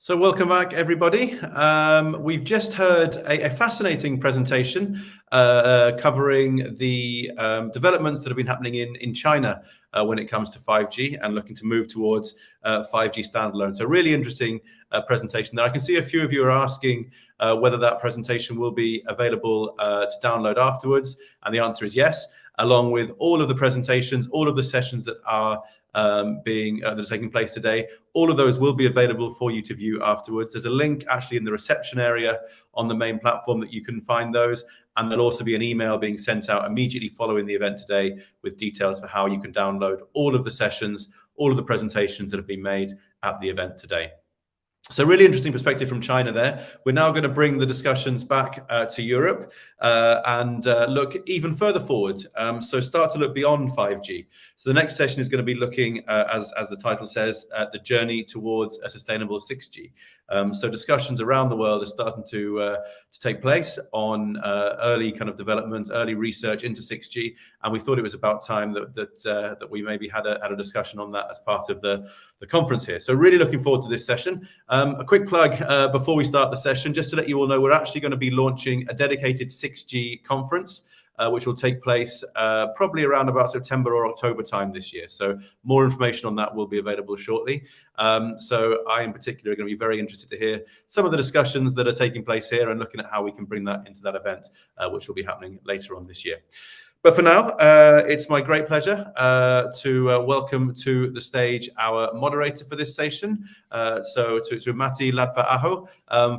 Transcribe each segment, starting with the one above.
So welcome back, everybody. We've just heard a fascinating presentation covering the developments that have been happening in China when it comes to 5G and looking to move towards 5G standalone. So really interesting presentation there. I can see a few of you are asking whether that presentation will be available to download afterwards. And the answer is yes, along with all of the presentations, all of the sessions that are that are taking place today. All of those will be available for you to view afterwards. There's a link actually in the reception area on the main platform that you can find those. And there'll also be an email being sent out immediately following the event today with details for how you can download all of the sessions, all of the presentations that have been made at the event today. So really interesting perspective from China there. We're now going to bring the discussions back to Europe and look even further forward. So start to look beyond 5G. So the next session is going to be looking, as the title says, at the journey towards a sustainable 6G. So discussions around the world are starting to take place on early kind of development, early research into 6G. And we thought it was about time that we maybe had a discussion on that as part of the conference here. So really looking forward to this session. A quick plug before we start the session, just to let you all know, we're actually going to be launching a dedicated 6G conference, which will take place probably around about September or October time this year. So more information on that will be available shortly. So I in particular are going to be very interested to hear some of the discussions that are taking place here and looking at how we can bring that into that event, which will be happening later on this year. But for now, it's my great pleasure to welcome to the stage our moderator for this session. So to Matti Ladva-Aho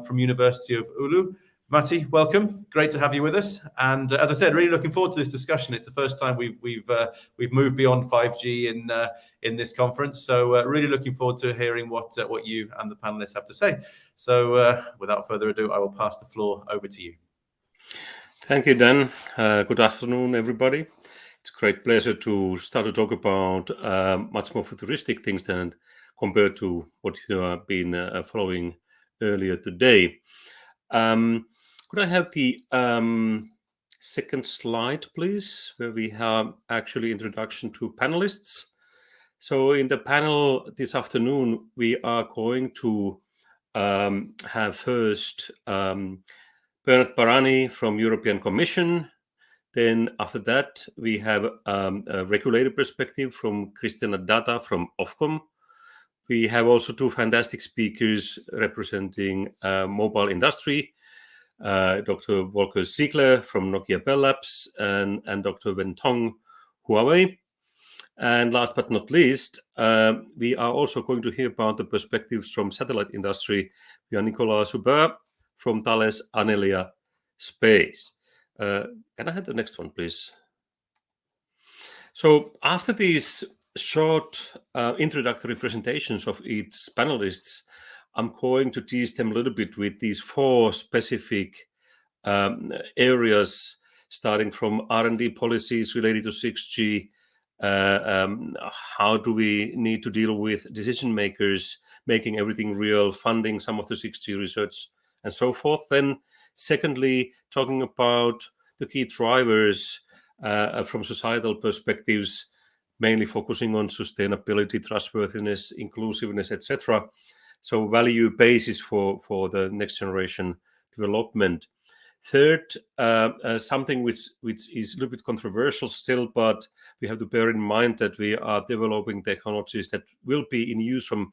from University of Oulu. Matti, welcome. Great to have you with us. And as I said, really looking forward to this discussion. It's the first time we've moved beyond 5G in this conference. So really looking forward to hearing what you and the panelists have to say. So without further ado, I will pass the floor over to you. Thank you, Dan. Good afternoon, everybody. It's a great pleasure to start to talk about much more futuristic things than compared to what you have been following earlier today. Could I have the second slide, please, where we have actually introduction to panelists. So in the panel this afternoon, we are going to have first Bernard Barani from European Commission. Then after that, we have a regulator perspective from Christiana Data from OFCOM. We have also two fantastic speakers representing mobile industry, Dr. Volker Ziegler from Nokia Bell Labs and Dr. Wen Tong, Huawei. And last but not least, we are also going to hear about the perspectives from satellite industry via Nicolas Soubert from Thales Anelia Space. Can I have the next one, please? So after these short introductory presentations of each panelists, I'm going to tease them a little bit with these four specific areas, starting from R&D policies related to 6G, how do we need to deal with decision makers, making everything real, funding some of the 6G research, and so forth. Then secondly, talking about the key drivers from societal perspectives, mainly focusing on sustainability, trustworthiness, inclusiveness, etc. So value basis for the next generation development. Third, something which is a little bit controversial still, but we have to bear in mind that we are developing technologies that will be in use from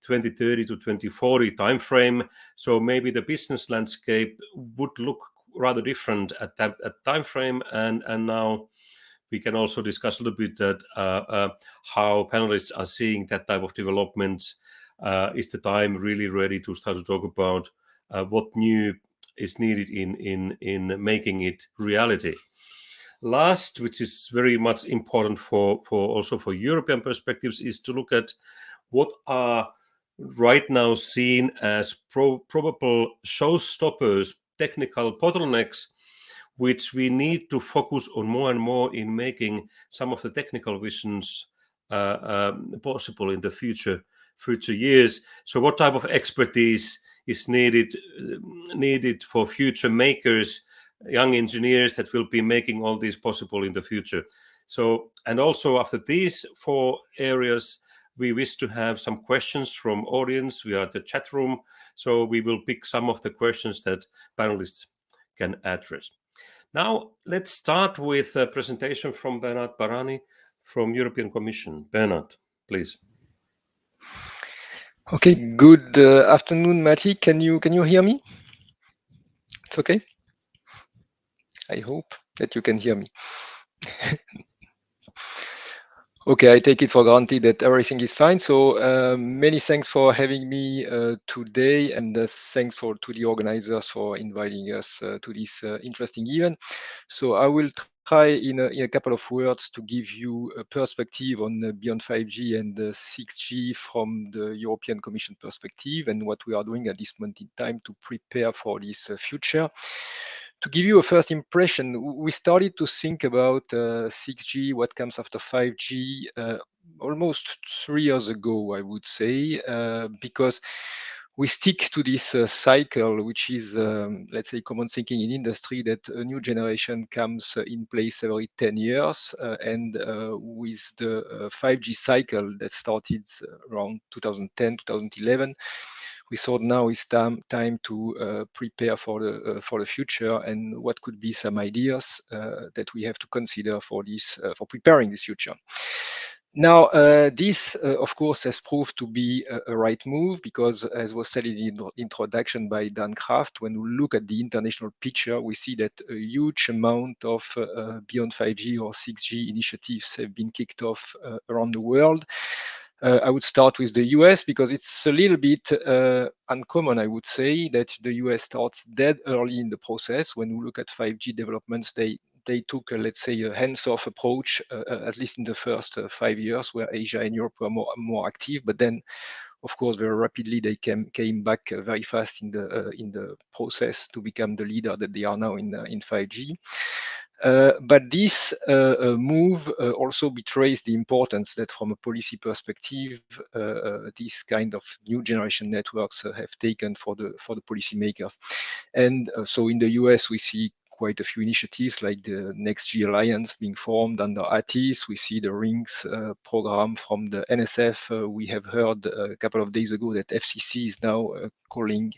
2030 to 2040 timeframe. So maybe the business landscape would look rather different at that timeframe. And now we can also discuss a little bit that how panelists are seeing that type of developments. Is the time really ready to start to talk about what new is needed in making it reality? Last, which is very much important for also for European perspectives, is to look at what are right now seen as probable showstoppers, technical bottlenecks, which we need to focus on more and more in making some of the technical visions possible in the future years. So what type of expertise is needed for future makers, young engineers that will be making all this possible in the future? So, and also after these four areas, we wish to have some questions from audience via the chat room. So we will pick some of the questions that panelists can address. Now, let's start with a presentation from Bernard Barani from European Commission. Bernard, please. Okay, good afternoon, Matti. Can you hear me? It's okay? I hope that you can hear me. Okay, I take it for granted that everything is fine. So many thanks for having me today, and thanks to the organizers for inviting us to this interesting event. So I will try in a couple of words to give you a perspective on beyond 5G and 6G from the European Commission perspective and what we are doing at this moment in time to prepare for this future. To give you a first impression, we started to think about 6G, what comes after 5G, almost 3 years ago, I would say, because we stick to this cycle, which is, let's say, common thinking in industry, that a new generation comes in place every 10 years. And with the 5G cycle that started around 2010, 2011, we thought now is time to prepare for the future, and what could be some ideas that we have to consider for this for preparing this future. Now, this, of course, has proved to be a right move because, as was said in the introduction by Dan Kraft, when we look at the international picture, we see that a huge amount of beyond 5G or 6G initiatives have been kicked off around the world. I would start with the US because it's a little bit uncommon, I would say, that the US starts dead early in the process. When we look at 5G developments, they took, let's say, a hands-off approach, at least in the first 5 years, where Asia and Europe were more active. But then, of course, very rapidly they came back very fast in the process to become the leader that they are now in 5G. But this move also betrays the importance that, from a policy perspective, these kind of new generation networks have taken for the policymakers. And so in the US, we see quite a few initiatives like the Next G Alliance being formed under ATIS. We see the RINGS program from the NSF. We have heard a couple of days ago that FCC is now calling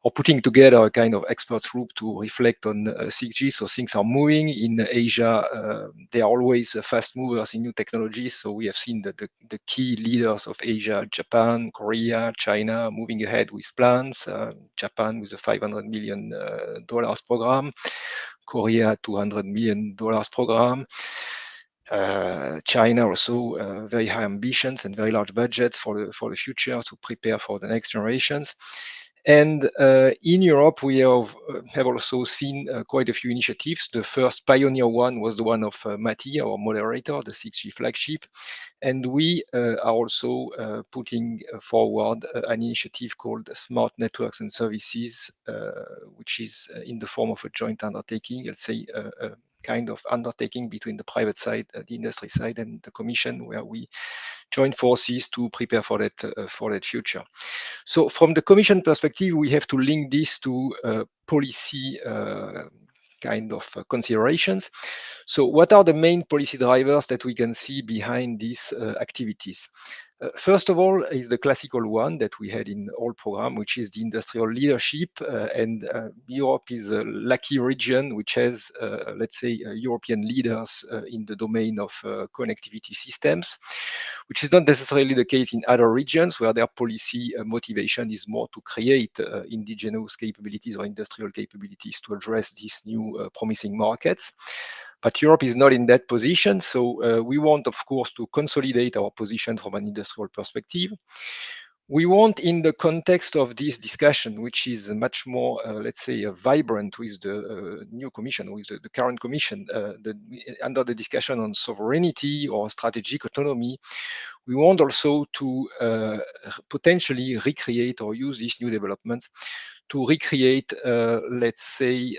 or putting together a kind of experts group to reflect on 6G. So things are moving in Asia. They are always fast movers in new technologies. So we have seen that the key leaders of Asia, Japan, Korea, China, moving ahead with plans. Japan with a $500 million program. Korea, $200 million program. China also very high ambitions and very large budgets for the future to prepare for the next generations. And in Europe, we have also seen quite a few initiatives. The first pioneer one was the one of Matti, our moderator, the 6G flagship. And we are also putting forward an initiative called Smart Networks and Services, which is in the form of a joint undertaking, let's say a kind of undertaking between the private side, the industry side, and the Commission, where we join forces to prepare for that future. So from the Commission perspective, we have to link this to policy kind of considerations. So what are the main policy drivers that we can see behind these activities? First of all is the classical one that we had in all program, which is the industrial leadership. And Europe is a lucky region which has, let's say, European leaders in the domain of connectivity systems, which is not necessarily the case in other regions where their policy motivation is more to create indigenous capabilities or industrial capabilities to address these new promising markets. But Europe is not in that position. So we want, of course, to consolidate our position from an industrial perspective. We want, in the context of this discussion, which is much more, let's say, vibrant with the new commission, with the current commission, under the discussion on sovereignty or strategic autonomy, we want also to potentially recreate or use these new developments to recreate, let's say,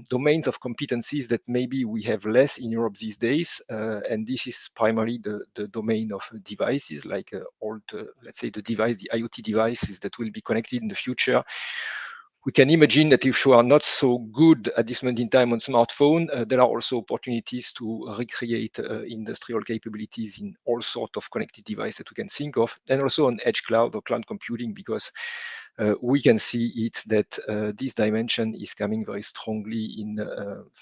domains of competencies that maybe we have less in Europe these days. And this is primarily the domain of devices, like let's say, the IoT devices that will be connected in the future, we can imagine that if you are not so good at this moment in time on smartphone, there are also opportunities to recreate industrial capabilities in all sorts of connected devices that we can think of, and also on edge cloud or cloud computing, because we can see it that this dimension is coming very strongly in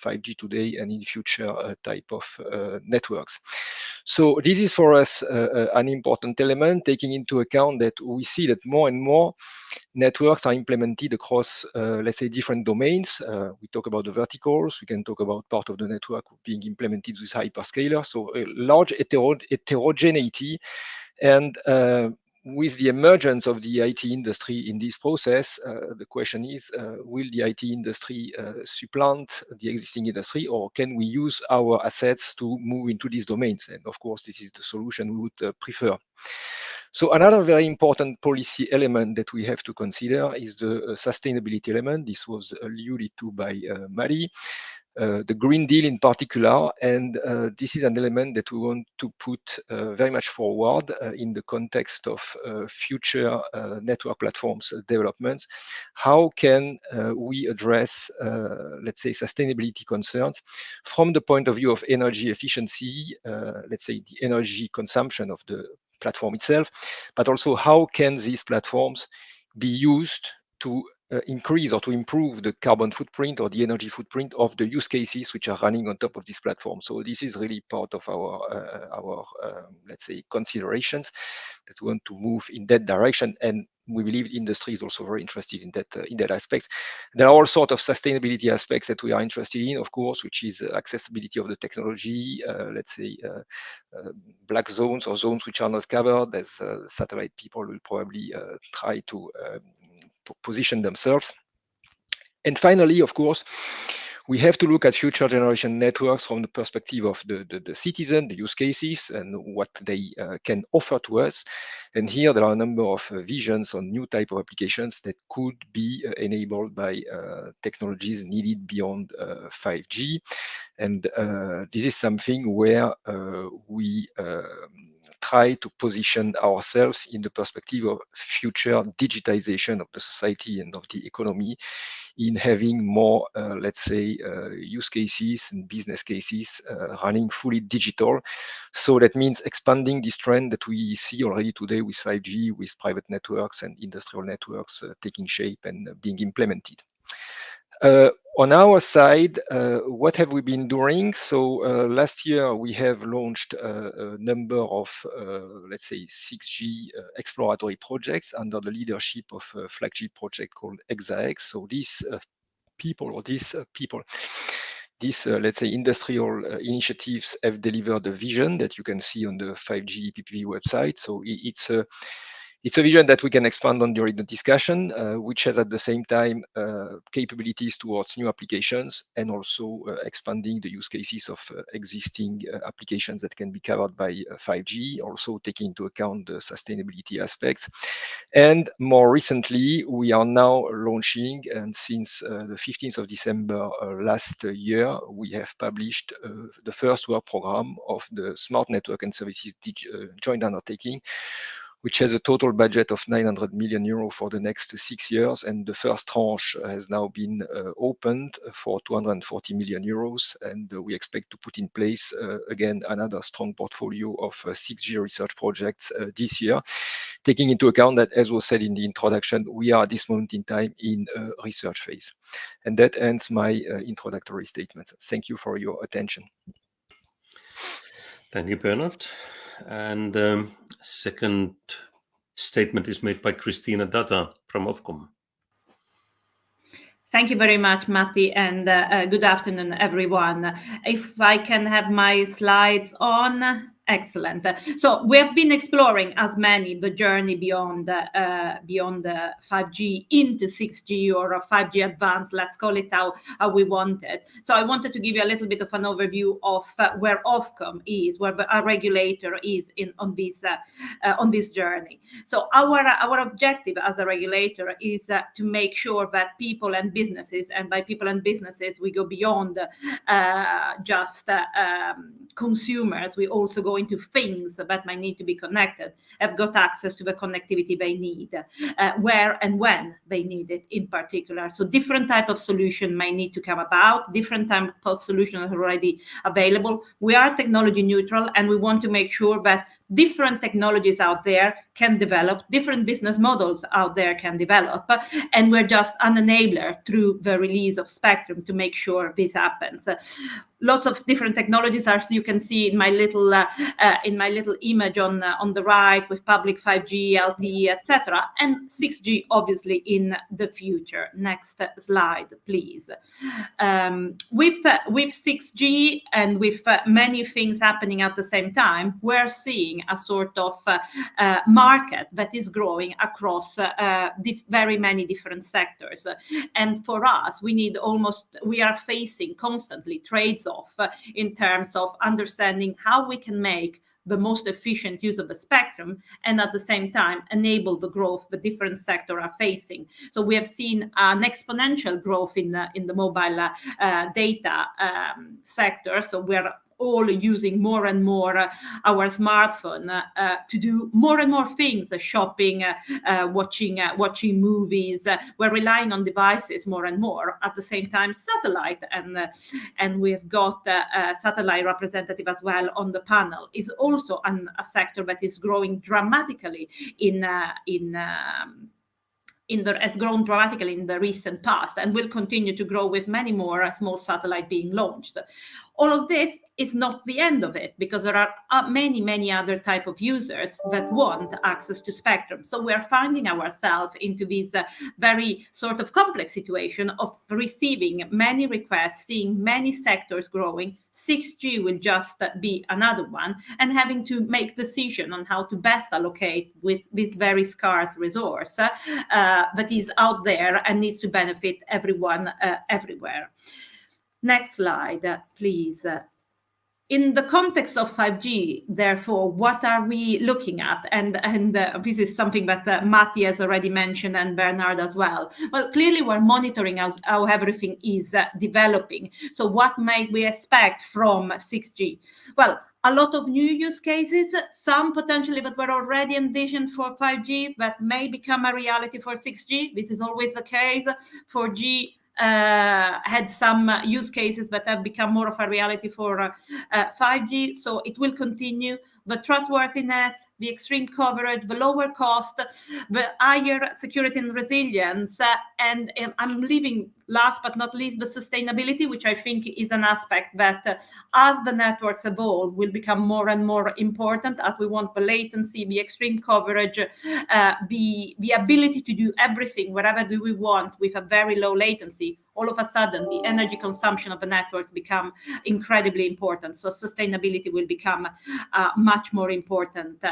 5G today and in future type of networks. So this is for us an important element, taking into account that we see that more and more networks are implemented across, let's say, different domains. We talk about the verticals. We can talk about part of the network being implemented with hyperscalers. So a large heterogeneity, and with the emergence of the IT industry in this process, the question is, will the IT industry supplant the existing industry, or can we use our assets to move into these domains? And of course, this is the solution we would prefer. So another very important policy element that we have to consider is the sustainability element. This was alluded to by Mali. The Green Deal in particular, and this is an element that we want to put very much forward in the context of future network platforms developments. How can we address, let's say, sustainability concerns from the point of view of energy efficiency, let's say the energy consumption of the platform itself, but also how can these platforms be used to increase or to improve the carbon footprint or the energy footprint of the use cases which are running on top of this platform. So this is really part of our let's say, considerations, that we want to move in that direction, and we believe industry is also very interested in that aspect. There are all sorts of sustainability aspects that we are interested in, of course, which is accessibility of the technology, let's say black zones or zones which are not covered, as satellite people will probably try to position themselves. And finally, of course, we have to look at future generation networks from the perspective of the citizen, the use cases, and what they can offer to us. And here there are a number of visions on new type of applications that could be enabled by technologies needed beyond 5G. And this is something where we try to position ourselves in the perspective of future digitization of the society and of the economy, in having more, let's say, use cases and business cases running fully digital. So that means expanding this trend that we see already today with 5G, with private networks and industrial networks taking shape and being implemented. On our side, what have we been doing? So last year we have launched a number of, let's say, 6G exploratory projects under the leadership of a flagship project called ExaX. So these let's say, industrial initiatives have delivered a vision that you can see on the 5G PPP website. So it's a vision that we can expand on during the discussion, which has at the same time capabilities towards new applications, and also expanding the use cases of existing applications that can be covered by 5G, also taking into account the sustainability aspects. And more recently, we are now launching, and since the 15th of December last year, we have published the first work program of the Smart Network and Services joint undertaking, which has a total budget of 900 million euro for the next 6 years. And the first tranche has now been opened for 240 million euros. And we expect to put in place, again, another strong portfolio of 6G research projects this year, taking into account that, as was said in the introduction, we are at this moment in time in a research phase. And that ends my introductory statements. Thank you for your attention. Thank you, Bernard. And second statement is made by Christina Data from OFCOM. Thank you very much, Matti, and good afternoon, everyone. If I can have my slides on. Excellent. So we have been exploring, as many, the journey beyond 5G into 6G or 5G advanced. Let's call it how we want it. So I wanted to give you a little bit of an overview of where OFCOM is, where our regulator is on this journey. So our objective as a regulator is to make sure that people and businesses, and by people and businesses we go beyond just consumers, we also go into things that might need to be connected, have got access to the connectivity they need, where and when they need it in particular. So different type of solution may need to come about, different type of solution are already available. We are technology neutral, and we want to make sure that different technologies out there can develop, different business models out there can develop, and we're just an enabler through the release of spectrum to make sure this happens. Lots of different technologies, as you can see in my little image on the right, with public 5G, LTE, etc., and 6G obviously in the future. Next slide, please. With 6G and with many things happening at the same time, we're seeing a sort of market that is growing across very many different sectors. And for us, we are facing constantly trades off in terms of understanding how we can make the most efficient use of the spectrum and at the same time enable the growth the different sectors are facing. So we have seen an exponential growth in the mobile data sector. So we're all using more and more our smartphone to do more and more things, shopping, watching movies. We're relying on devices more and more. At the same time, satellite, and we've got a satellite representative as well on the panel, is also a sector that is growing dramatically has grown dramatically in the recent past and will continue to grow with many more small satellites being launched. All of this is not the end of it, because there are many other type of users that want access to spectrum. So we're finding ourselves into this very sort of complex situation of receiving many requests, seeing many sectors growing. 6G will just be another one, and having to make decision on how to best allocate with this very scarce resource that is out there and needs to benefit everyone everywhere. Next slide, please. In the context of 5G, therefore, what are we looking at? And this is something that Matti has already mentioned, and Bernard as well. Well, clearly we're monitoring how everything is developing. So what might we expect from 6G? Well, a lot of new use cases, some potentially that were already envisioned for 5G that may become a reality for 6G. This is always the case. 4G had some use cases that have become more of a reality for 5G. So it will continue. The trustworthiness, the extreme coverage, the lower cost, the higher security and resilience, and I'm leaving last but not least the sustainability, which I think is an aspect that as the networks evolve will become more and more important, as we want the latency, the extreme coverage, the ability to do everything wherever do we want with a very low latency. All of a sudden, the energy consumption of the networks become incredibly important. So sustainability will become a much more important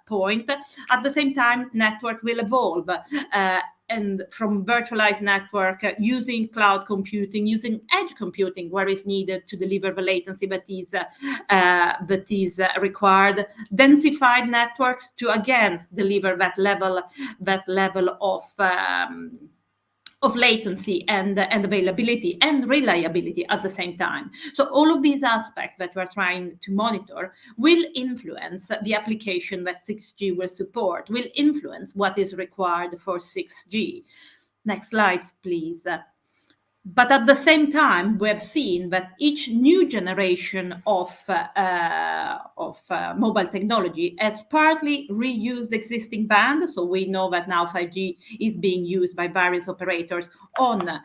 point. At the same time, network will evolve. And from virtualized network, using cloud computing, using edge computing where it's needed to deliver the latency that is required, densified networks to again deliver that level of latency and availability and reliability at the same time. So all of these aspects that we're trying to monitor will influence the application that 6G will support, will influence what is required for 6G. Next slides, please. But at the same time, we have seen that each new generation of mobile technology has partly reused existing band. So we know that now 5G is being used by various operators on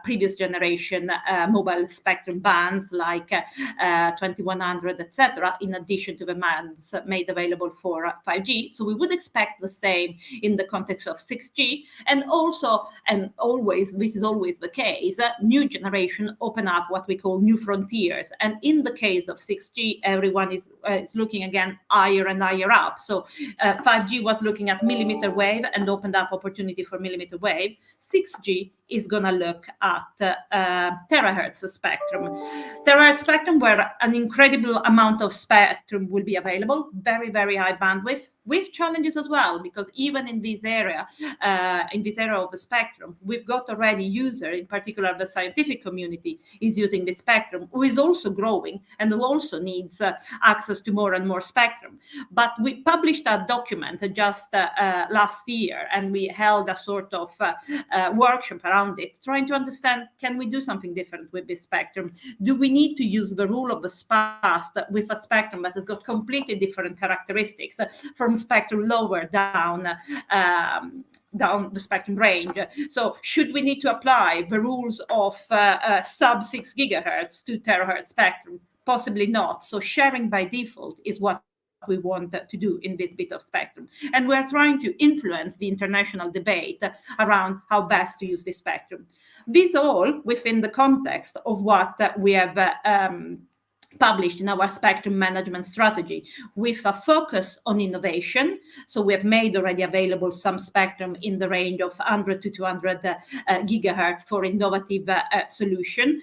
previous generation mobile spectrum bands like 2100, etc., in addition to the bands made available for 5G. So we would expect the same in the context of 6G. And also, and always, this is always the case, new generation open up what we call new frontiers. And in the case of 6G, everyone is it's looking again higher and higher up. So 5G was looking at millimeter wave and opened up opportunity for millimeter wave. 6G is going to look at terahertz spectrum. Terahertz spectrum, where an incredible amount of spectrum will be available, very, very high bandwidth, with challenges as well, because even in this area of the spectrum, we've got already user, in particular the scientific community is using the spectrum, who is also growing and who also needs access to more and more spectrum. But we published a document just last year, and we held a sort of workshop around it, trying to understand, can we do something different with this spectrum? Do we need to use the rule of the past with a spectrum that has got completely different characteristics from spectrum lower down the spectrum range? So should we need to apply the rules of sub 6 gigahertz to terahertz spectrum? Possibly not. So sharing by default is what we want to do in this bit of spectrum. And we're trying to influence the international debate around how best to use this spectrum. This all within the context of what we have published in our spectrum management strategy, with a focus on innovation. So we have made already available some spectrum in the range of 100 to 200 gigahertz for innovative solution.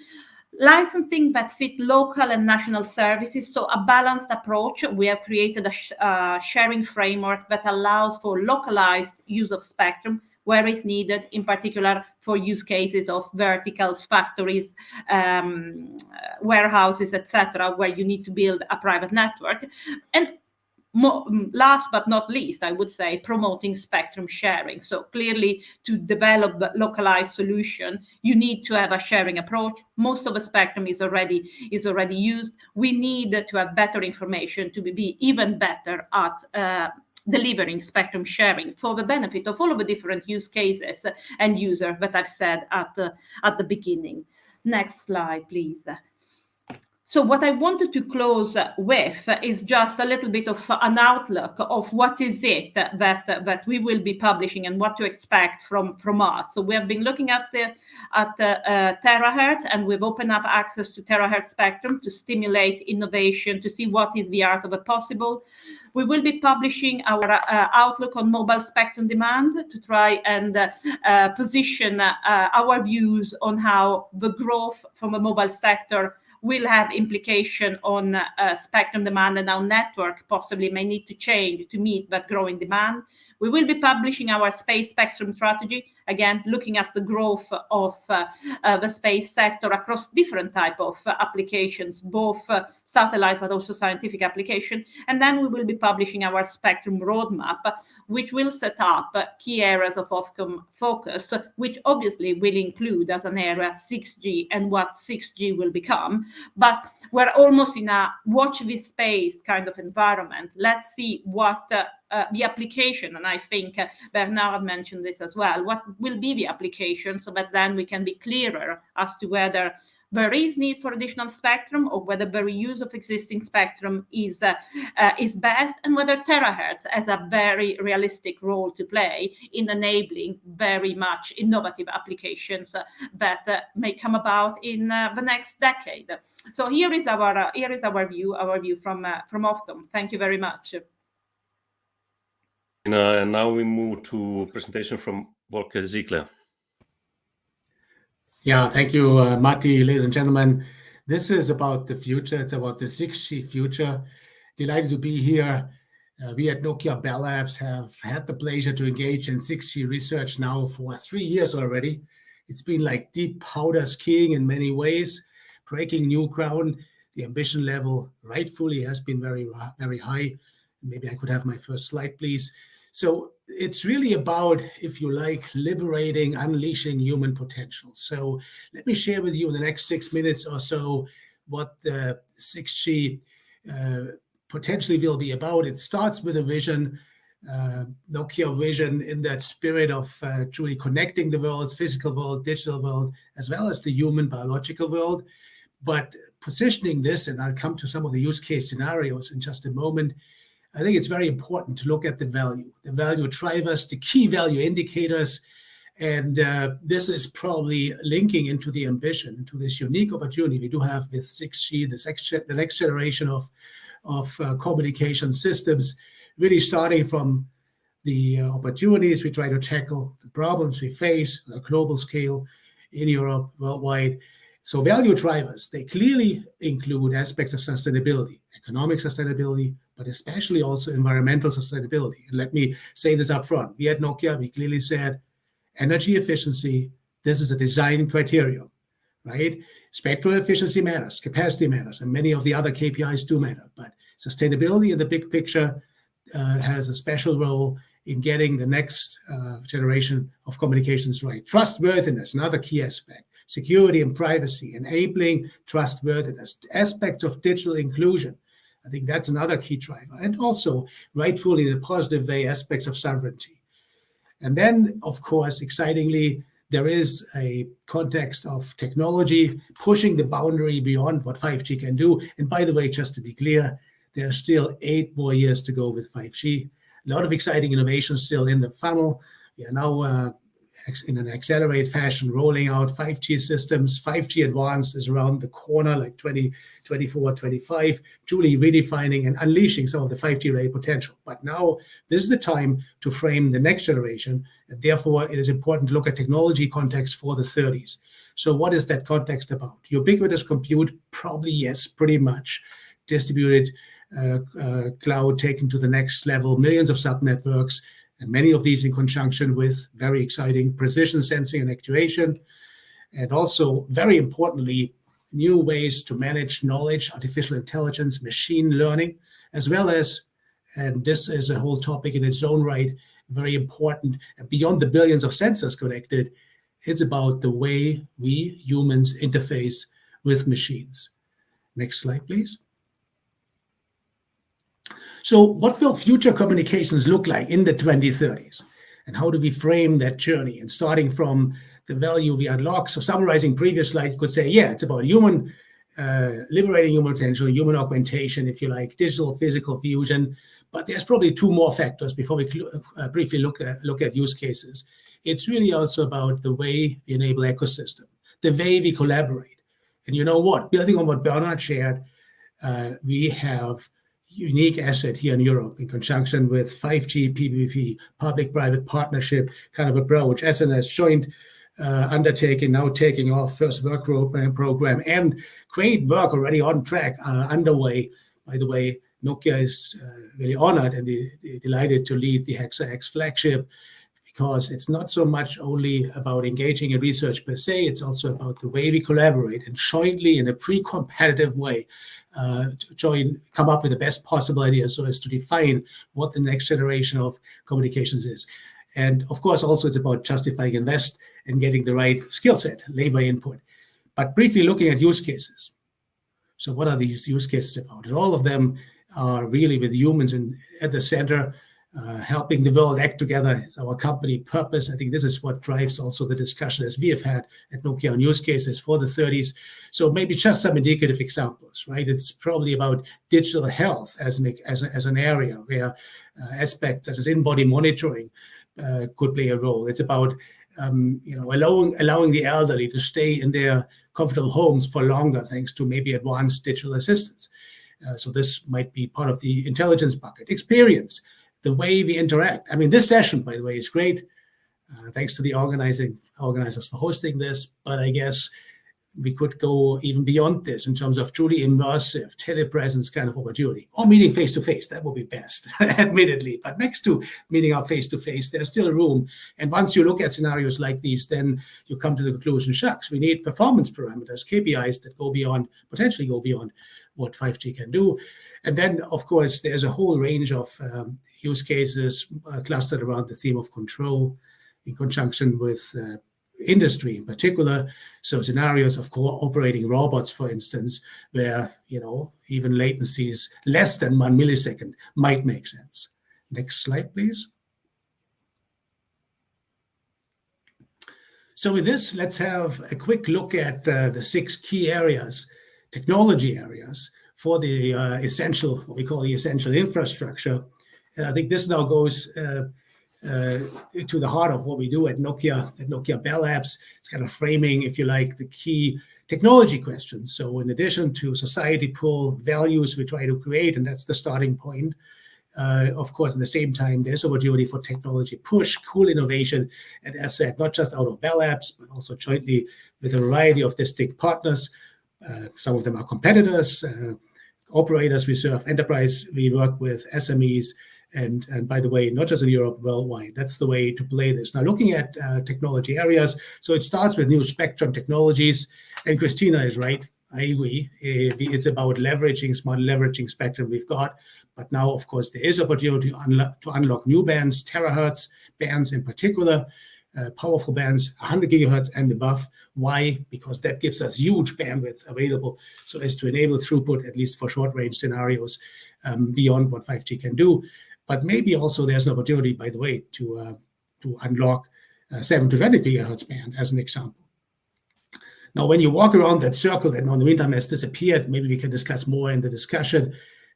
Licensing that fit local and national services, so a balanced approach. We have created a sharing framework that allows for localized use of spectrum where it's needed, in particular for use cases of verticals, factories, warehouses, etc., where you need to build a private network. And last but not least, I would say promoting spectrum sharing. So clearly, to develop the localized solution, you need to have a sharing approach. Most of the spectrum is already used. We need to have better information to be even better at delivering spectrum sharing for the benefit of all of the different use cases and users that I've said at the beginning. Next slide, please. So what I wanted to close with is just a little bit of an outlook of what is it that we will be publishing and what to expect from us. So we have been looking at the terahertz, and we've opened up access to terahertz spectrum to stimulate innovation, to see what is the art of the possible. We will be publishing our outlook on mobile spectrum demand to try and position our views on how the growth from the mobile sector will have implication on spectrum demand, and our network possibly may need to change to meet that growing demand. We will be publishing our space spectrum strategy, again, looking at the growth of the space sector across different type of applications, both satellite but also scientific application. And then we will be publishing our spectrum roadmap, which will set up key areas of OFCOM focus, which obviously will include as an area 6G and what 6G will become. But we're almost in a watch this space kind of environment. Let's see what the application, and I think Bernard mentioned this as well, what will be the application, so that then we can be clearer as to whether there is need for additional spectrum or whether the reuse of existing spectrum is best, and whether terahertz has a very realistic role to play in enabling very much innovative applications that may come about in the next decade. So here is our view from OFCOM. Thank you very much. And now we move to presentation from Volker Ziegler. Yeah, thank you, Matti. Ladies and gentlemen, this is about the future. It's about the 6G future. Delighted to be here. We at Nokia Bell Labs have had the pleasure to engage in 6G research now for 3 years already. It's been like deep powder skiing in many ways, breaking new ground. The ambition level rightfully has been very, very high. Maybe I could have my first slide, please. So it's really about, if you like, liberating, unleashing human potential. So let me share with you in the next 6 minutes or so what the 6G potentially will be about. It starts with a vision, Nokia vision, in that spirit of truly connecting the world's physical world, digital world, as well as the human biological world. But positioning this, and I'll come to some of the use case scenarios in just a moment, I think it's very important to look at the value drivers, the key value indicators. And this is probably linking into the ambition, to this unique opportunity we do have with 6G, the next generation of of communication systems, really starting from the opportunities we try to tackle, the problems we face on a global scale in Europe, worldwide. So value drivers, they clearly include aspects of sustainability, economic sustainability, but especially also environmental sustainability. And let me say this up front. We at Nokia, we clearly said energy efficiency, this is a design criterion, right? Spectral efficiency matters, capacity matters, and many of the other KPIs do matter. But sustainability in the big picture has a special role in getting the next generation of communications right. Trustworthiness, another key aspect. Security and privacy, enabling trustworthiness, aspects of digital inclusion. I think that's another key driver. And also, rightfully in a positive way, aspects of sovereignty. And then, of course, excitingly, there is a context of technology pushing the boundary beyond what 5G can do. And by the way, just to be clear, there are still 8 more years to go with 5G. A lot of exciting innovations still in the funnel. We are now in an accelerated fashion rolling out 5G systems. 5G Advanced is around the corner, like 2024, 25, truly redefining and unleashing some of the 5G ready potential. But now this is the time to frame the next generation. And therefore, it is important to look at technology context for the 30s. So what is that context about? Ubiquitous compute, probably yes, pretty much. Distributed cloud taken to the next level, millions of subnetworks, and many of these in conjunction with very exciting precision sensing and actuation. And also, very importantly, new ways to manage knowledge, artificial intelligence, machine learning, as well as, and this is a whole topic in its own right, very important, beyond the billions of sensors connected, it's about the way we humans interface with machines. Next slide, please. So what will future communications look like in the 2030s? And how do we frame that journey? And starting from the value we unlock. So summarizing previous slide, you could say, yeah, it's about human, liberating human potential, human augmentation, if you like, digital physical fusion. But there's probably 2 more factors before we briefly look at use cases. It's really also about the way we enable ecosystem, the way we collaborate. And you know what? Building on what Bernard shared, we have unique asset here in Europe in conjunction with 5G PPP, public-private partnership kind of approach, SNS joint undertaking, now taking off first work program, and great work already on track, underway. By the way, Nokia is really honored and delighted to lead the Hexa-X flagship, because it's not so much only about engaging in research per se, it's also about the way we collaborate and jointly in a pre-competitive way come up with the best possible ideas so as to define what the next generation of communications is. And of course, also it's about justifying invest and getting the right skill set, labor input. But briefly looking at use cases. So what are these use cases about? And all of them are really with humans at the center, helping the world act together. It's our company purpose. I think this is what drives also the discussion as we have had at Nokia on use cases for the 30s. So maybe just some indicative examples, right? It's probably about digital health as an area where aspects such as in-body monitoring could play a role. It's about allowing the elderly to stay in their comfortable homes for longer, thanks to maybe advanced digital assistance. So this might be part of the intelligence bucket. Experience, the way we interact. I mean, this session, by the way, is great. Thanks to the organizers for hosting this. But I guess we could go even beyond this in terms of truly immersive telepresence kind of opportunity, or meeting face-to-face. That would be best, admittedly. But next to meeting up face-to-face, there's still room. And once you look at scenarios like these, then you come to the conclusion, shucks, we need performance parameters, KPIs that potentially go beyond what 5G can do. And then, of course, there's a whole range of use cases clustered around the theme of control in conjunction with industry in particular. So scenarios of cooperating robots, for instance, where, even latencies less than 1 millisecond might make sense. Next slide, please. So with this, let's have a quick look at the 6 key areas, technology areas, for the what we call the essential infrastructure. I think this now goes to the heart of what we do at Nokia Bell Labs. It's kind of framing, if you like, the key technology questions. So in addition to society pull values we try to create, and that's the starting point, of course, at the same time, there's opportunity for technology push, cool innovation, and as said, not just out of Bell Labs, but also jointly with a variety of distinct partners. Some of them are competitors, operators we serve, enterprise we work with, SMEs, and by the way, not just in Europe, worldwide. That's the way to play this. Now, looking at technology areas, so it starts with new spectrum technologies, and Christina is right. I agree. It's about smart leveraging spectrum we've got. But now, of course, there is opportunity to unlock new bands, terahertz bands in particular, powerful bands, 100 gigahertz and above. Why? Because that gives us huge bandwidth available so as to enable throughput, at least for short-range scenarios, beyond what 5G can do. But maybe also there's an opportunity, by the way, to unlock 7 to 20 gigahertz band as an example. Now, when you walk around that circle that in the meantime has disappeared, maybe we can discuss more in the discussion.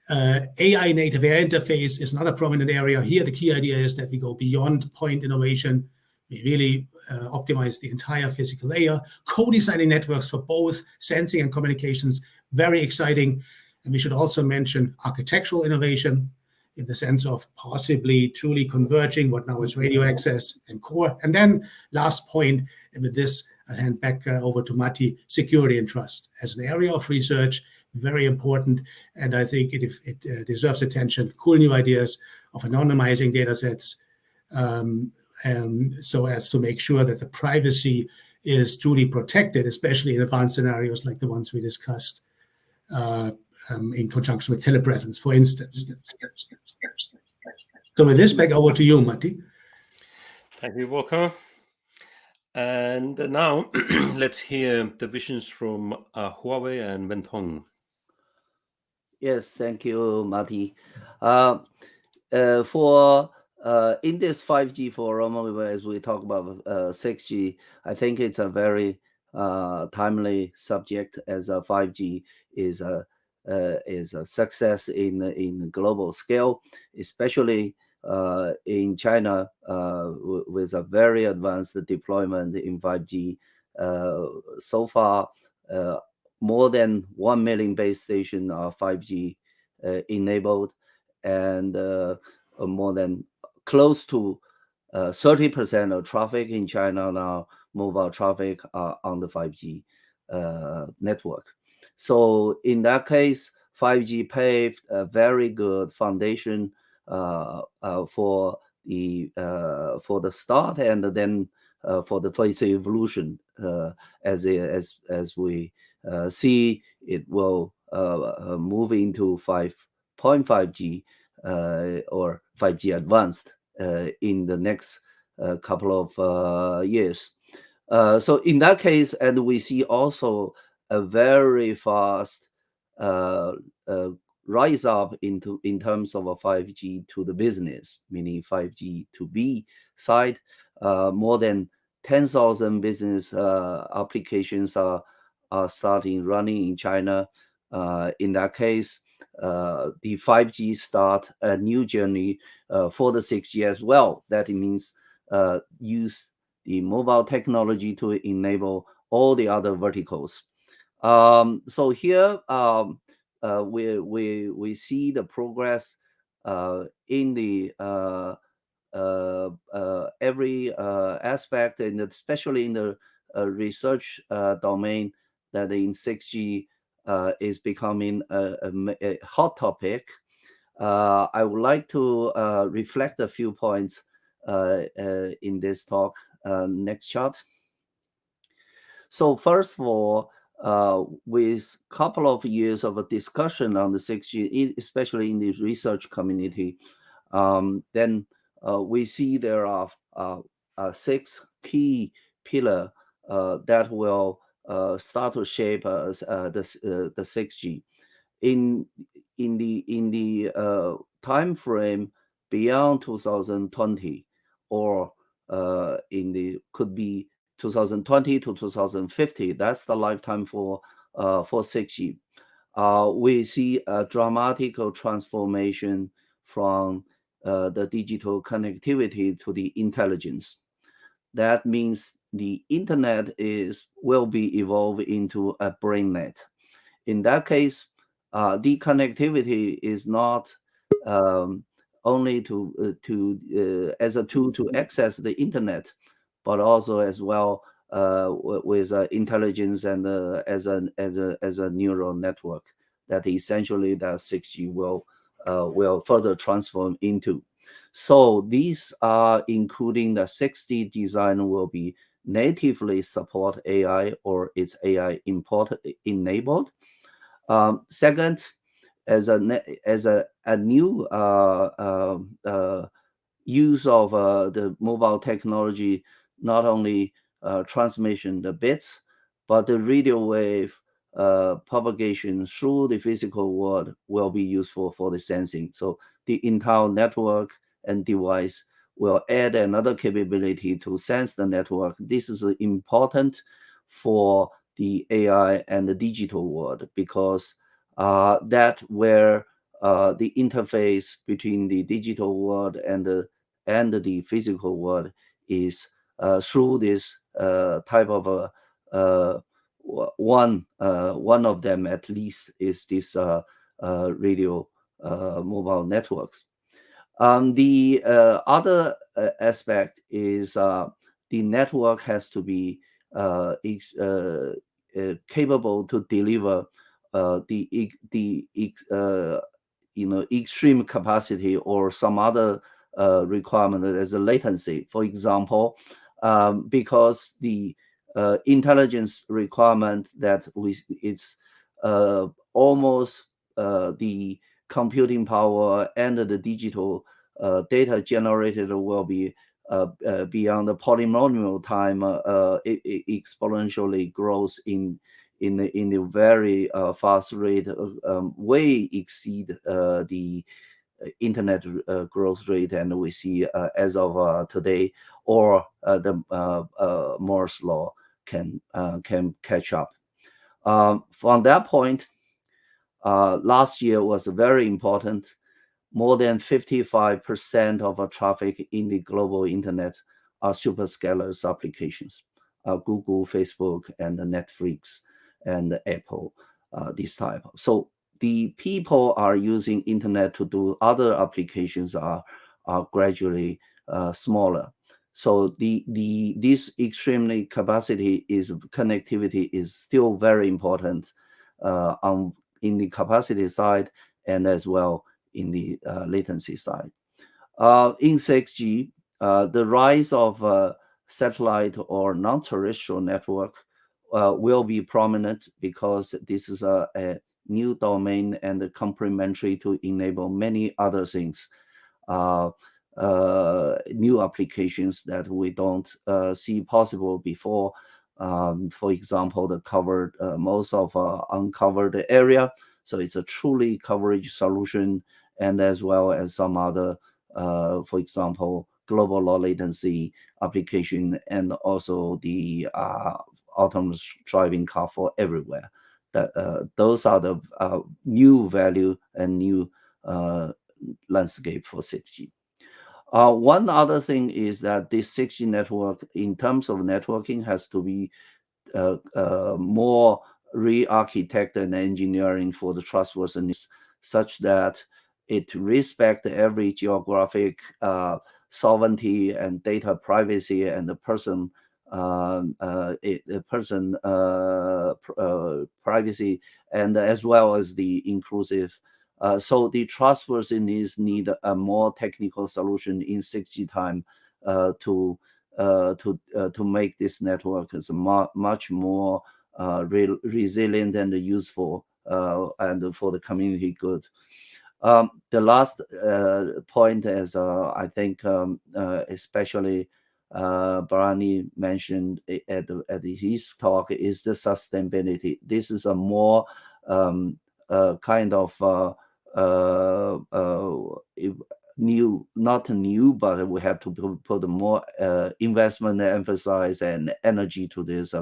AI native air interface is another prominent area. Here, the key idea is that we go beyond point innovation. We really optimize the entire physical layer, co-designing networks for both sensing and communications, very exciting. And we should also mention architectural innovation in the sense of possibly truly converging what now is radio access and core. And then last point, and with this, I'll hand back over to Matti, security and trust. As an area of research, very important, and I think it deserves attention. Cool new ideas of anonymizing data sets, so as to make sure that the privacy is truly protected, especially in advanced scenarios like the ones we discussed in conjunction with telepresence, for instance. So with this, back over to you, Matti. Thank you, Walker. And now let's hear the visions from Huawei and Wenthong. Yes, thank you, Matti. For in this 5G forum, as we talk about 6G, I think it's a very timely subject, as 5G is a success in global scale, especially in China with a very advanced deployment in 5G. So far, more than 1 million base stations are 5G enabled, and more than close to 30% of traffic in China now, mobile traffic, are on the 5G network. So in that case, 5G paved a very good foundation for the start, and then for its evolution as we see it will move into 5.5G or 5G advanced in the next couple of years. So in that case, and we see also a very fast rise up in terms of a 5G to the business, meaning 5G to B side. More than 10,000 business applications are starting running in China. In that case, the 5G start a new journey for the 6G as well. That means use the mobile technology to enable all the other verticals. So here we see the progress in the every aspect, and especially in the research domain, that in 6G is becoming a hot topic. I would like to reflect a few points in this talk. Next chart. So first of all, with a couple of years of a discussion on the 6G, especially in the research community, then we see there are 6 key pillars that will start to shape the 6G. In the time frame beyond 2020, or could be 2020 to 2050. That's the lifetime for 6G. We see a dramatic transformation from the digital connectivity to the intelligence. That means the internet will be evolved into a brain net. In that case, the connectivity is not only as a tool to access the internet, but also as well with intelligence and as a neural network that essentially the 6G will further transform into. So these are including the 6G design will be natively support AI or its AI enabled. Second, as a new use of the mobile technology, not only transmission the bits, but the radio wave propagation through the physical world will be useful for the sensing. So the entire network and device will add another capability to sense the network. This is important for the AI and the digital world, because that where the interface between the digital world and the physical world is through this type of one of them at least is this radio mobile networks. The other aspect is the network has to be capable to deliver extreme capacity or some other requirement as a latency. For example, because the intelligence requirement that it's almost the computing power and the digital data generated will be beyond the polynomial time. It exponentially grows in a very fast rate, way exceed the internet growth rate, and we see as of today, or the Moore's law can catch up. From that point, last year was very important. More than 55% of our traffic in the global internet are superscalers applications, Google, Facebook, and Netflix, and Apple, this type. So the people are using internet to do other applications are gradually smaller. So this extremely connectivity is still very important in the capacity side and as well in the latency side. In 6G, the rise of satellite or non-terrestrial network will be prominent, because this is a new domain and complementary to enable many other things, new applications that we don't see possible before. For example, the covered most of uncovered area. So it's a truly coverage solution, and as well as some other, for example, global low latency application, and also the autonomous driving car for everywhere. Those are the new value and new landscape for 6G. One other thing is that this 6G network, in terms of networking, has to be more re-architected and engineering for the trustworthiness, such that it respects every geographic sovereignty and data privacy and the person privacy, and as well as the inclusive. So the trustworthiness need a more technical solution in 6G time to make this network as much more resilient and useful and for the community good. The last point is I think especially Barani mentioned at his talk is the sustainability. This is a more kind of not new, but we have to put more investment, emphasis, and energy to this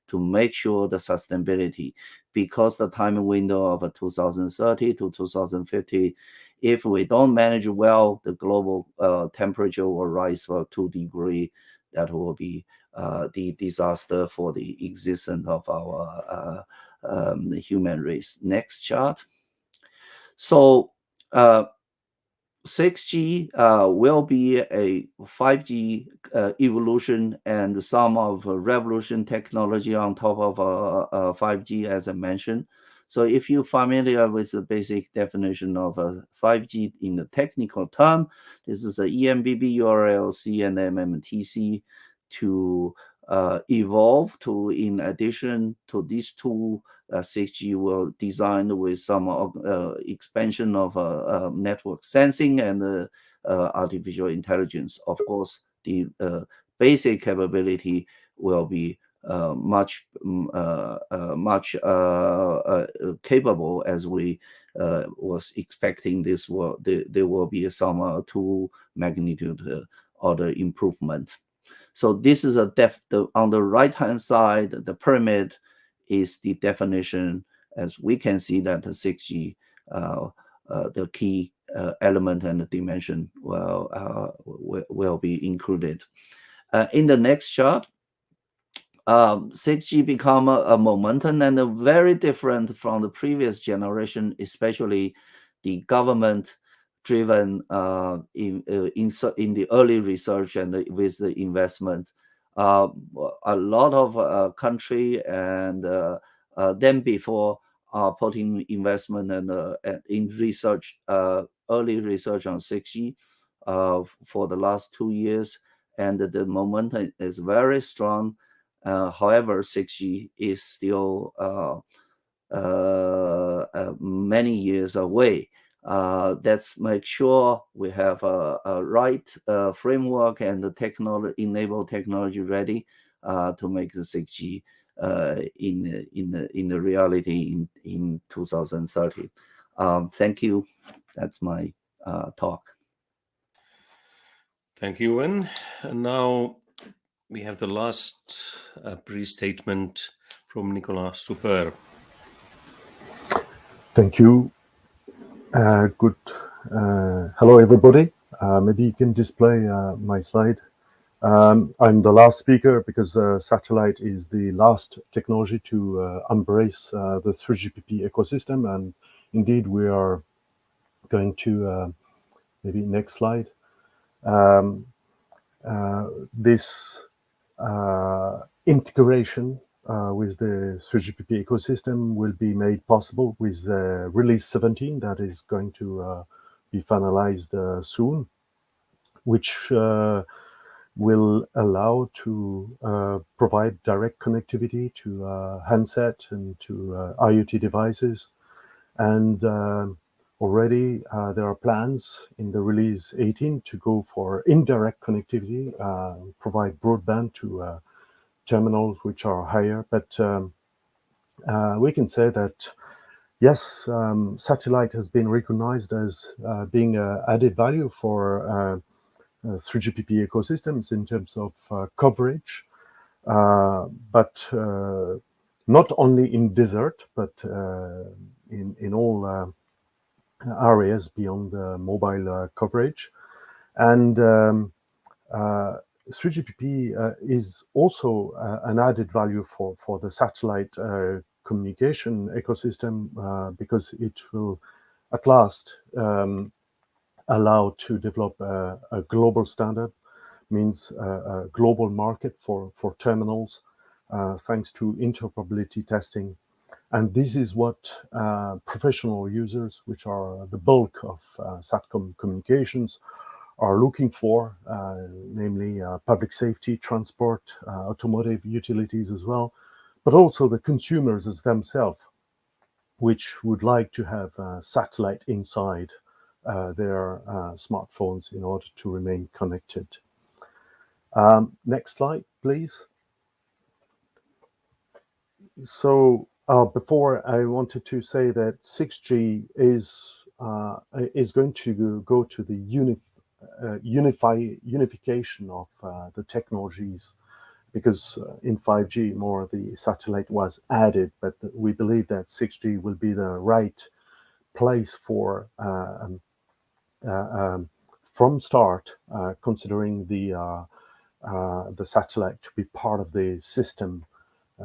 to make sure the sustainability, because the time window of 2030 to 2050, if we don't manage well, the global temperature will rise for 2 degrees. that will be the disaster for the existence of our human race. Next chart. So 6G will be a 5G evolution and some of revolution technology on top of 5G, as I mentioned. So if you're familiar with the basic definition of 5G in the technical term, this is a EMBB, URLC, and MMTC to evolve to, in addition to these two, 6G will design with some expansion of network sensing and artificial intelligence. Of course, the basic capability will be much capable, as we was expecting. There will be some 2 magnitude order improvement. So this is on the right-hand side, the pyramid is the definition, as we can see that the 6G, the key element and the dimension will be included. In the next chart, 6G become a momentum and very different from the previous generation, especially the government driven in the early research and with the investment. A lot of country and then before putting investment and in research, early research on 6G for the last 2 years, and the momentum is very strong. However, 6G is still many years away. Let's make sure we have a right framework and the enable technology ready to make the 6G in the reality in 2030. Thank you. That's my talk. Thank you, Wen. And now we have the last brief statement from Nicolas Super. Thank you. Good. Hello, everybody. Maybe you can display my slide. I'm the last speaker because satellite is the last technology to embrace the 3GPP ecosystem, and indeed we are going to maybe next slide. This integration with the 3GPP ecosystem will be made possible with release 17 that is going to be finalized soon, which will allow to provide direct connectivity to handset and to IoT devices. And already there are plans in the release 18 to go for indirect connectivity, provide broadband to terminals which are higher. But we can say that, yes, satellite has been recognized as being added value for 3GPP ecosystems in terms of coverage, but not only in desert, but in all areas beyond mobile coverage. And 3GPP is also an added value for the satellite communication ecosystem because it will at last allow to develop a global standard, means a global market for terminals, thanks to interoperability testing. And this is what professional users, which are the bulk of SATCOM communications, are looking for, namely public safety, transport, automotive utilities as well, but also the consumers as themselves, which would like to have satellite inside their smartphones in order to remain connected. Next slide, please. So before, I wanted to say that 6G is going to go to the unification of the technologies, because in 5G more the satellite was added, but we believe that 6G will be the right place for from start, considering the the satellite to be part of the system,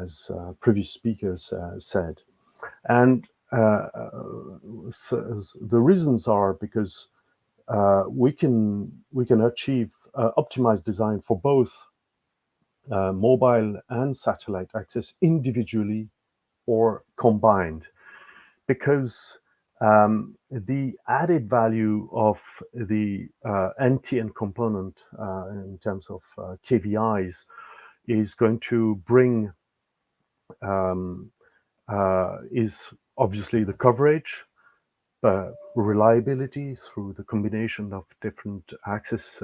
as previous speakers said. And so the reasons are because we can achieve optimized design for both mobile and satellite access individually or combined, because the added value of the NTN component in terms of KVIs is going to bring is obviously the coverage, reliability through the combination of different access,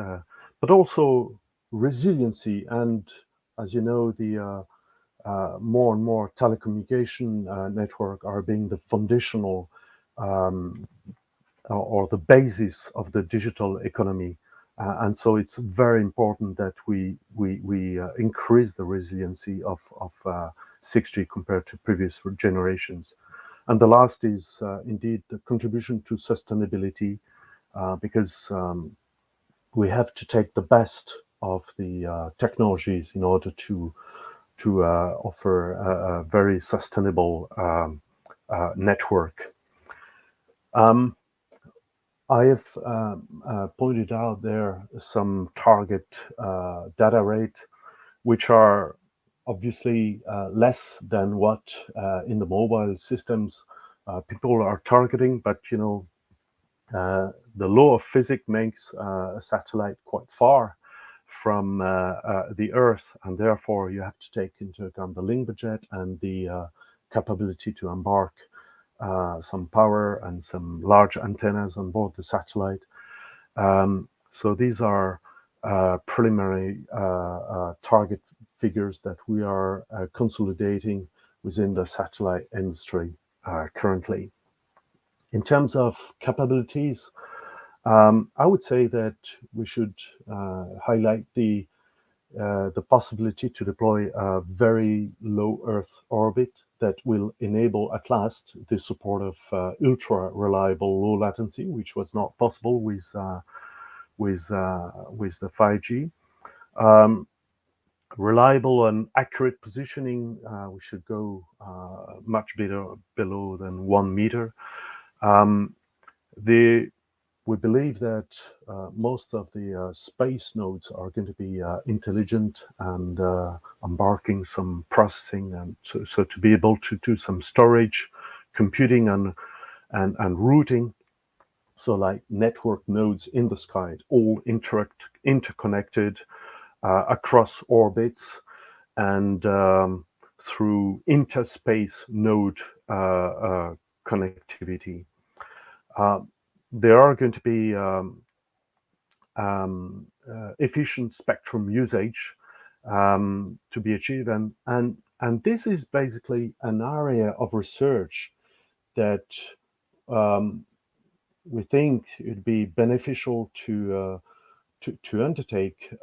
but also resiliency. And as you know, the more and more telecommunication network are being the foundational or the basis of the digital economy. And so it's very important that we increase the resiliency of 6G compared to previous generations. And the last is indeed the contribution to sustainability, because we have to take the best of the technologies in order to offer a very sustainable network. I have pointed out there some target data rate, which are obviously less than what in the mobile systems people are targeting, but you know, the law of physics makes a satellite quite far from the Earth, and therefore you have to take into account the link budget and the capability to embark some power and some large antennas on board the satellite. So these are preliminary target figures that we are consolidating within the satellite industry currently. In terms of capabilities, I would say that we should highlight the possibility to deploy a very low Earth orbit that will enable at last the support of ultra reliable low latency, which was not possible with the 5G. Reliable and accurate positioning, we should go much below than 1 meter. We believe that most of the space nodes are going to be intelligent and embarking some processing, and so to be able to do some storage, computing, and routing. So like network nodes in the sky, all interconnected across orbits and through interspace node connectivity. There are going to be efficient spectrum usage to be achieved, and this is basically an area of research that we think it'd be beneficial to undertake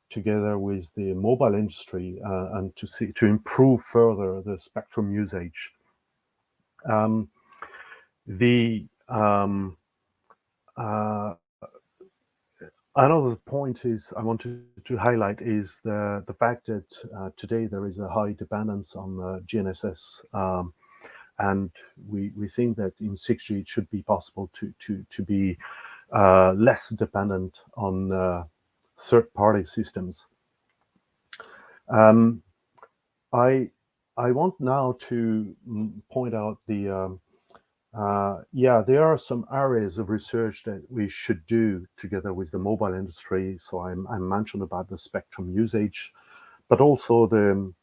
together with the mobile industry and to improve further the spectrum usage. Another point is I wanted to highlight is the fact that today there is a high dependence on GNSS, and we think that in 6G it should be possible to be less dependent on third-party systems. I want now to point out the there are some areas of research that we should do together with the mobile industry. So I mentioned about the spectrum usage, but also the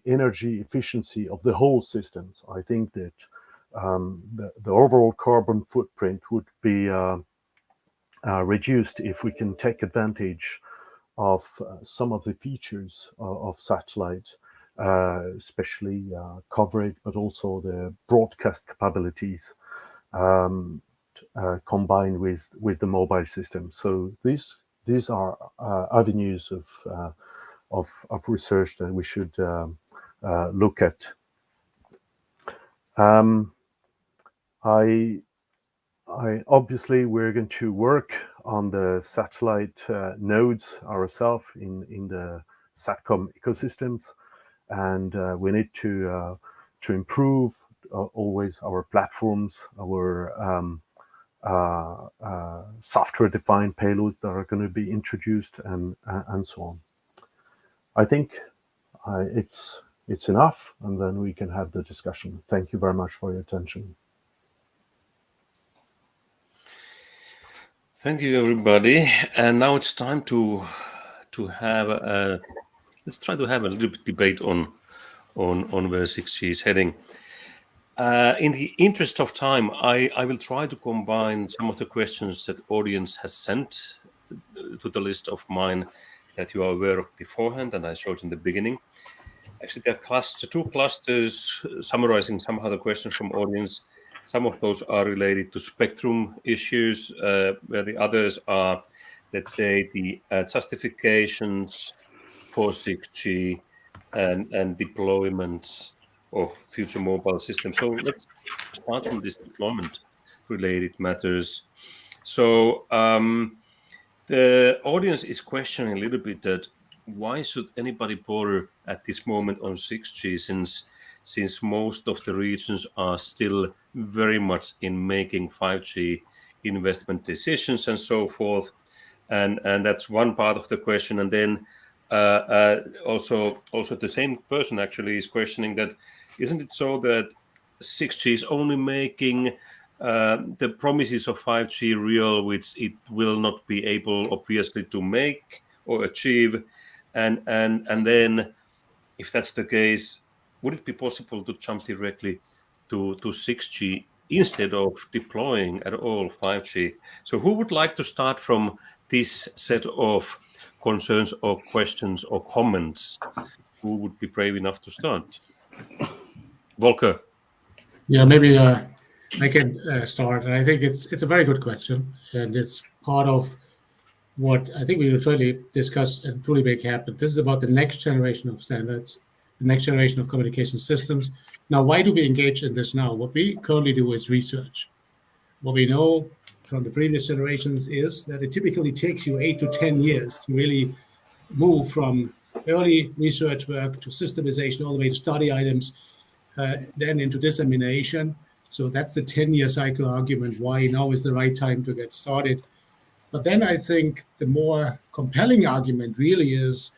energy efficiency of the whole systems. I think that the overall carbon footprint would be reduced if we can take advantage of some of the features of satellite, especially coverage, but also the broadcast capabilities combined with the mobile system. So these are avenues of research that we should look at. I obviously we're going to work on the satellite nodes ourselves in the SATCOM ecosystems, and we need to improve always our platforms, our software-defined payloads that are going to be introduced, and so on. I think it's enough, and then we can have the discussion. Thank you very much for your attention. Thank you, everybody. And now it's time to have let's try to have a little bit debate on where 6G is heading. In the interest of time, I will try to combine some of the questions that audience has sent to the list of mine that you are aware of beforehand, and I showed in the beginning. Actually, there are two clusters summarizing somehow the questions from audience. Some of those are related to spectrum issues, where the others are, let's say, the justifications for 6G and deployments of future mobile systems. So let's start from this deployment-related matters. So the audience is questioning a little bit that why should anybody bother at this moment on 6G since most of the regions are still very much in making 5G investment decisions and so forth. And that's one part of the question. And then also the same person actually is questioning that, isn't it so that 6G is only making the promises of 5G real, which it will not be able, obviously, to make or achieve? And then, if that's the case, would it be possible to jump directly to 6G instead of deploying at all 5G? So who would like to start from this set of concerns or questions or comments? Who would be brave enough to start? Volker. Yeah, maybe I can start. And I think it's a very good question, and it's part of what I think we will try to discuss and truly make happen. This is about the next generation of standards, the next generation of communication systems. Now, why do we engage in this now? What we currently do is research. What we know from the previous generations is that it typically takes you 8 to 10 years to really move from early research work to systemization, all the way to study items, then into dissemination. So that's the 10-year cycle argument, why now is the right time to get started. But then I think the more compelling argument really is,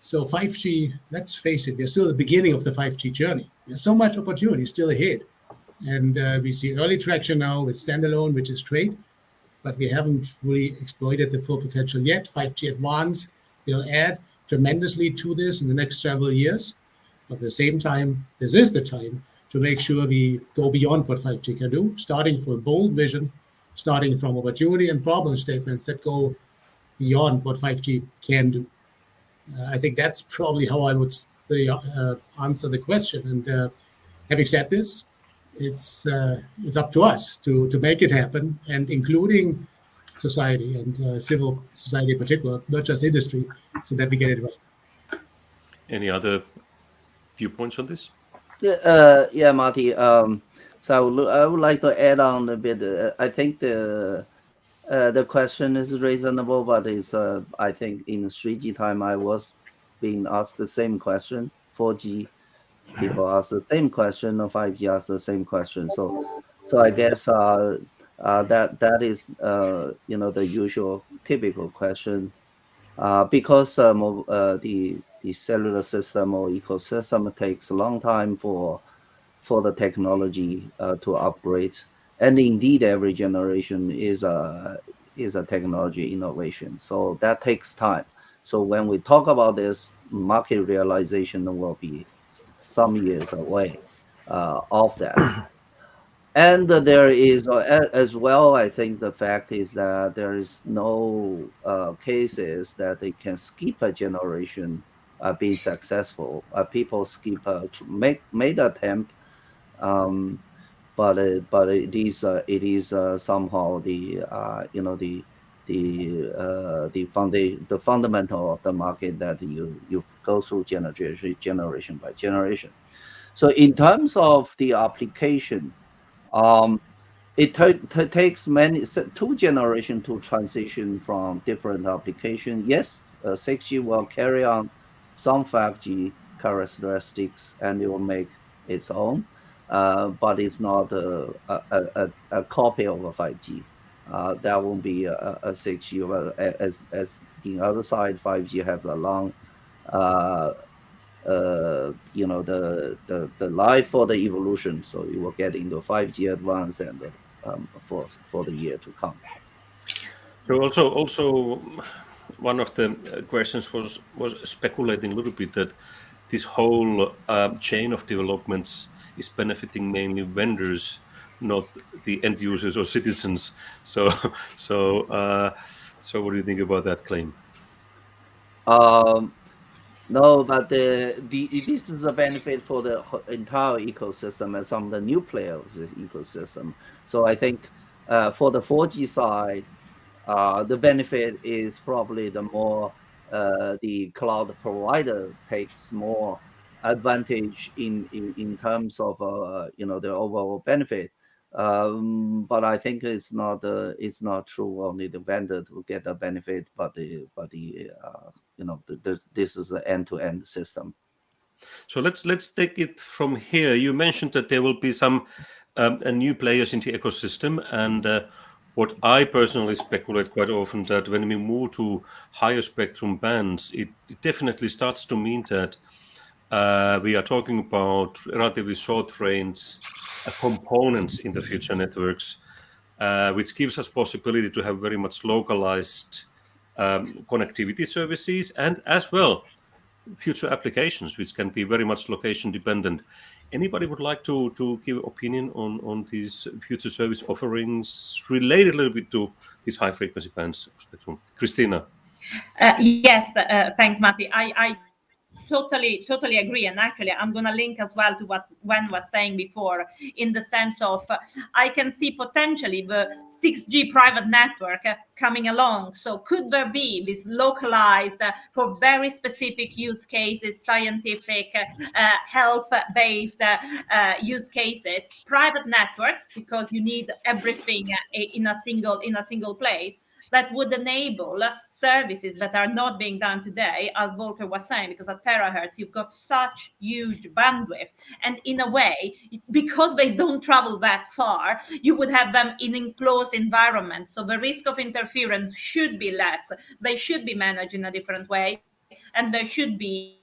so 5G, let's face it, we're still at the beginning of the 5G journey. There's so much opportunity still ahead. And we see early traction now with standalone, which is great, but we haven't really exploited the full potential yet. 5G Advanced will add tremendously to this in the next several years. But at the same time, this is the time to make sure we go beyond what 5G can do, starting from a bold vision, starting from opportunity and problem statements that go beyond what 5G can do. I think that's probably how I would answer the question. And having said this, it's up to us to make it happen, and including society and civil society in particular, not just industry, so that we get it right. Any other viewpoints on this? Yeah, Marty. So I would like to add on a bit. I think the question is reasonable, but it's I think in 3G time I was being asked the same question. 4G people ask the same question, or 5G ask the same question. So I guess that is the usual typical question, because the cellular system or ecosystem takes a long time for the technology to upgrade, and indeed every generation is a technology innovation. So that takes time. So when we talk about this, market realization will be some years away of that. And there is as well, I think the fact is that there is no cases that they can skip a generation being successful. People skip made attempt, but it is somehow the fundamental of the market that you go through generation by generation. So in terms of the application, it takes two generations to transition from different applications. Yes, 6G will carry on some 5G characteristics and it will make its own, but it's not a copy of a 5G. That won't be a 6G. As the other side, 5G has a long the life for the evolution, so you will get into 5G advance and for the year to come. So also one of the questions was speculating a little bit that this whole chain of developments is benefiting mainly vendors, not the end users or citizens. So what do you think about that claim? No, but this is a benefit for the entire ecosystem and some of the new players ecosystem. So I think for the 4G side, the benefit is probably the more the cloud provider takes more advantage in terms of the overall benefit. But I think it's not true only the vendor to get the benefit, but this is an end-to-end system. So let's take it from here. You mentioned that there will be some new players in the ecosystem, and what I personally speculate quite often that when we move to higher spectrum bands, it definitely starts to mean that we are talking about relatively short range components in the future networks, which gives us possibility to have very much localized connectivity services and as well future applications which can be very much location dependent. Anybody would like to give opinion on these future service offerings related a little bit to these high frequency bands of spectrum? Christina. Yes, thanks, Matti. I totally agree, and actually I'm going to link as well to what Wen was saying before, in the sense of I can see potentially the 6G private network coming along. So could there be this localized for very specific use cases, scientific health-based use cases, private networks, because you need everything in a single place, that would enable services that are not being done today, as Volker was saying, because at terahertz, you've got such huge bandwidth. And in a way, because they don't travel that far, you would have them in enclosed environments. So the risk of interference should be less. They should be managed in a different way. And there should be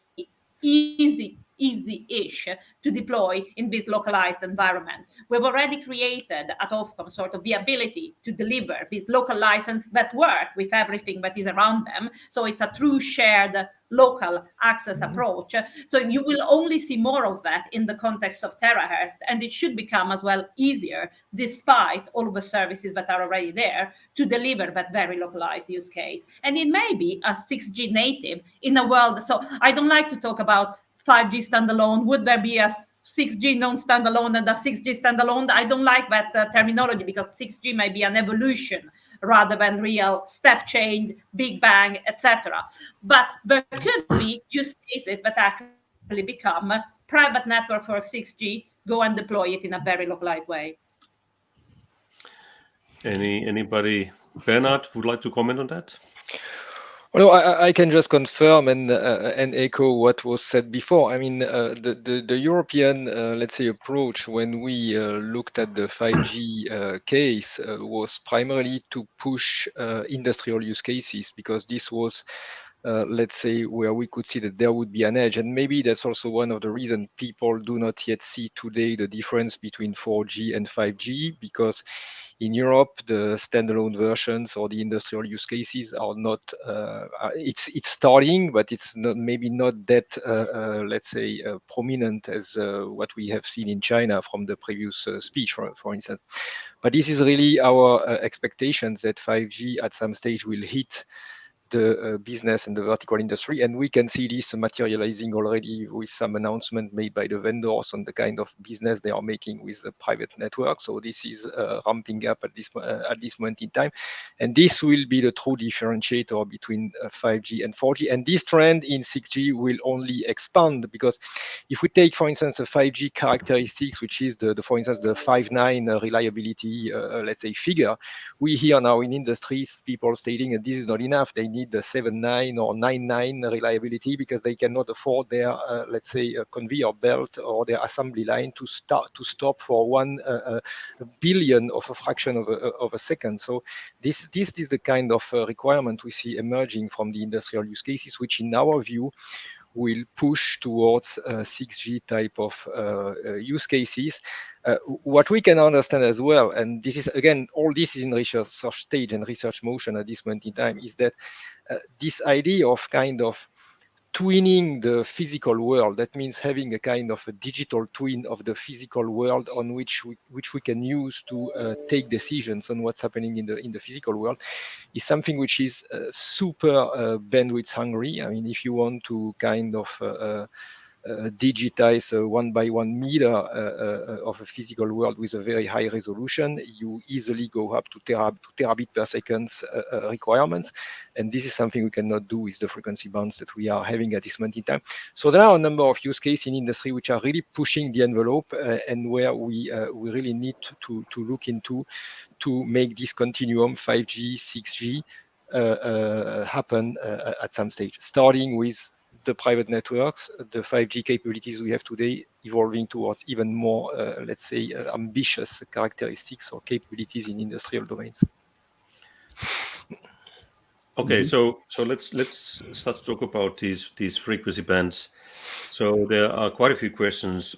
easy-ish to deploy in this localized environment. We've already created at OFCOM sort of the ability to deliver this local license that work with everything that is around them. So it's a true shared local access approach. So you will only see more of that in the context of terahertz, and it should become as well easier, despite all of the services that are already there, to deliver that very localized use case. And it may be a 6G native in a world. So I don't like to talk about 5G standalone. Would there be a 6G non-standalone and a 6G standalone? I don't like that terminology, because 6G may be an evolution rather than real step change, big bang, etc. But there could be use cases that actually become a private network for 6G, go and deploy it in a very localized way. Anybody, Bernard, would like to comment on that? Well, I can just confirm and echo what was said before. I mean, the European, let's say, approach when we looked at the 5G case was primarily to push industrial use cases, because this was, let's say, where we could see that there would be an edge. And maybe that's also one of the reasons people do not yet see today the difference between 4G and 5G, because in Europe, the standalone versions or the industrial use cases are not. It's starting, but it's not, maybe not that let's say prominent as what we have seen in China from the previous speech, for instance. But this is really our expectations that 5G at some stage will hit the business and the vertical industry. And we can see this materializing already with some announcement made by the vendors on the kind of business they are making with the private network. So this is ramping up at this moment in time. And this will be the true differentiator between 5G and 4G. And this trend in 6G will only expand, because if we take, for instance, a 5G characteristics, which is for instance, the 5.9 reliability, let's say, figure, we hear now in industries people stating that this is not enough. They need the 7.9 or 9.9 reliability because they cannot afford their, let's say, conveyor belt or their assembly line to stop for 1 billion of a fraction of a second. So this is the kind of requirement we see emerging from the industrial use cases, which in our view will push towards 6G type of use cases. What we can understand as well, and this is, again, all this is in research stage and research motion at this moment in time, is that this idea of kind of twinning the physical world, that means having a kind of a digital twin of the physical world on which we can use to take decisions on what's happening in the physical world, is something which is super bandwidth hungry. I mean, if you want to kind of digitize a 1 by 1 meter of a physical world with a very high resolution, you easily go up to terabit per second requirements. And this is something we cannot do with the frequency bands that we are having at this moment in time. So there are a number of use cases in industry which are really pushing the envelope and where we really need to look into to make this continuum 5G, 6G happen at some stage, starting with the private networks, the 5G capabilities we have today, evolving towards even more, let's say, ambitious characteristics or capabilities in industrial domains. Okay, so let's start to talk about these frequency bands. So there are quite a few questions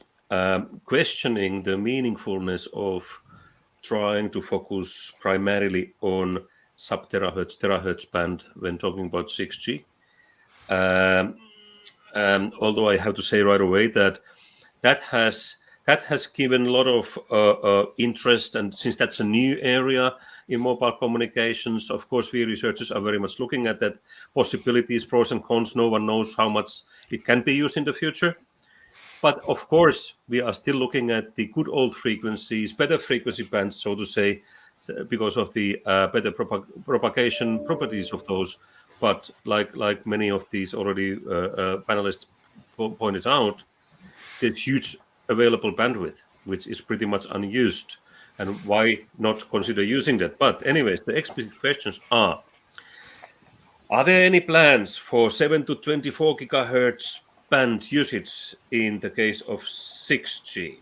questioning the meaningfulness of trying to focus primarily on sub-terahertz band when talking about 6G. Although I have to say right away that has given a lot of interest, and since that's a new area in mobile communications, of course, we researchers are very much looking at that possibilities, pros and cons. No one knows how much it can be used in the future. But of course, we are still looking at the good old frequencies, better frequency bands, so to say, because of the better propagation properties of those. But like many of these already panelists pointed out, there's huge available bandwidth, which is pretty much unused. And why not consider using that? But anyways, the explicit questions are there any plans for 7 to 24 gigahertz band usage in the case of 6G?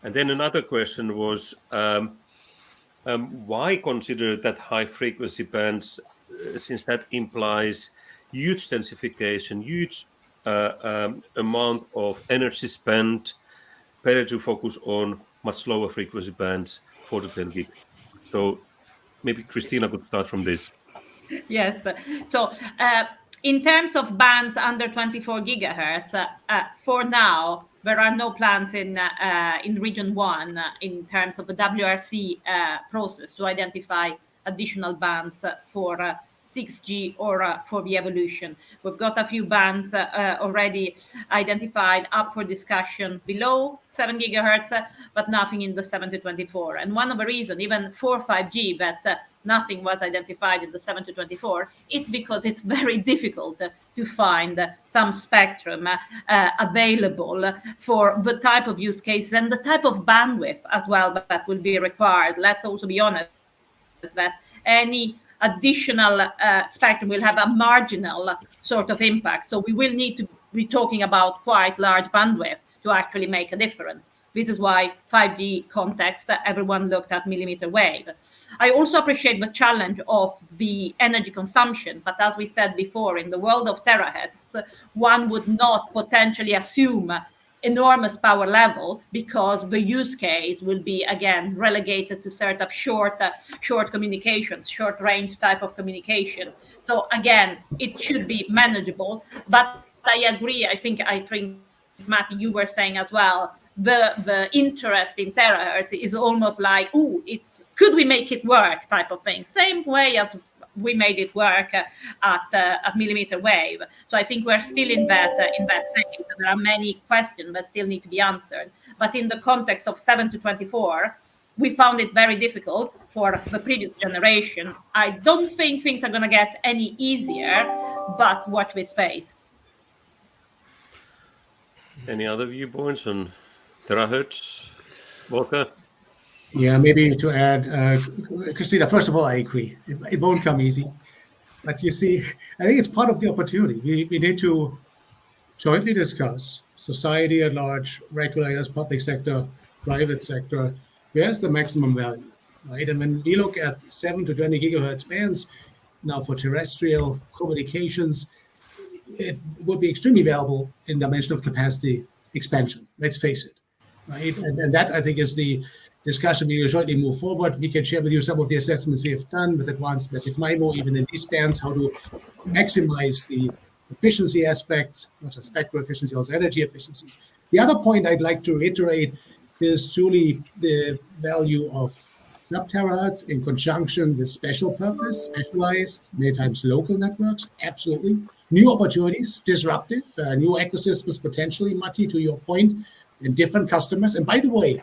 And then another question was, why consider that high frequency bands, since that implies huge densification, huge amount of energy spent, better to focus on much lower frequency bands, 4 to 10 gig. So maybe Christina could start from this. Yes. So in terms of bands under 24 gigahertz, for now, there are no plans in Region 1 in terms of the WRC process to identify additional bands for 6G or for the evolution. We've got a few bands already identified up for discussion below 7 gigahertz, but nothing in the 7 to 24. And one of the reasons, even for 5G, that nothing was identified in the 7 to 24, it's because it's very difficult to find some spectrum available for the type of use cases and the type of bandwidth as well that will be required. Let's also be honest that any additional spectrum will have a marginal sort of impact. So we will need to be talking about quite large bandwidth to actually make a difference. This is why 5G context, everyone looked at millimeter wave. I also appreciate the challenge of the energy consumption, but as we said before, in the world of terahertz, one would not potentially assume enormous power level because the use case will be again relegated to sort of short communications, short range type of communication. So again, it should be manageable. But I agree. I think Matti, you were saying as well, the interest in terahertz is almost like, could we make it work type of thing. Same way as we made it work at millimeter wave. So I think we're still in that phase. There are many questions that still need to be answered. But in the context of 7 to 24, we found it very difficult for the previous generation. I don't think things are going to get any easier, but watch this space. Any other viewpoints on terahertz, Volker? Yeah, maybe to add, Christina, first of all, I agree. It won't come easy. But you see, I think it's part of the opportunity. We need to jointly discuss, society at large, regulators, public sector, private sector, where's the maximum value, right? And when we look at 7 to 20 gigahertz bands now for terrestrial communications, it would be extremely valuable in dimension of capacity expansion. Let's face it, right? And that, I think, is the discussion we will jointly move forward. We can share with you some of the assessments we have done with advanced massive MIMO, even in these bands, how to maximize the efficiency aspects, not just spectral efficiency, also energy efficiency. The other point I'd like to reiterate is truly the value of sub-terahertz in conjunction with special purpose, specialized, many times local networks. Absolutely. New opportunities, disruptive, new ecosystems potentially, Matti, to your point, and different customers. And by the way,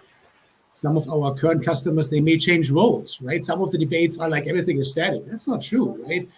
some of our current customers, they may change roles, right? Some of the debates are like everything is static. That's not true, right?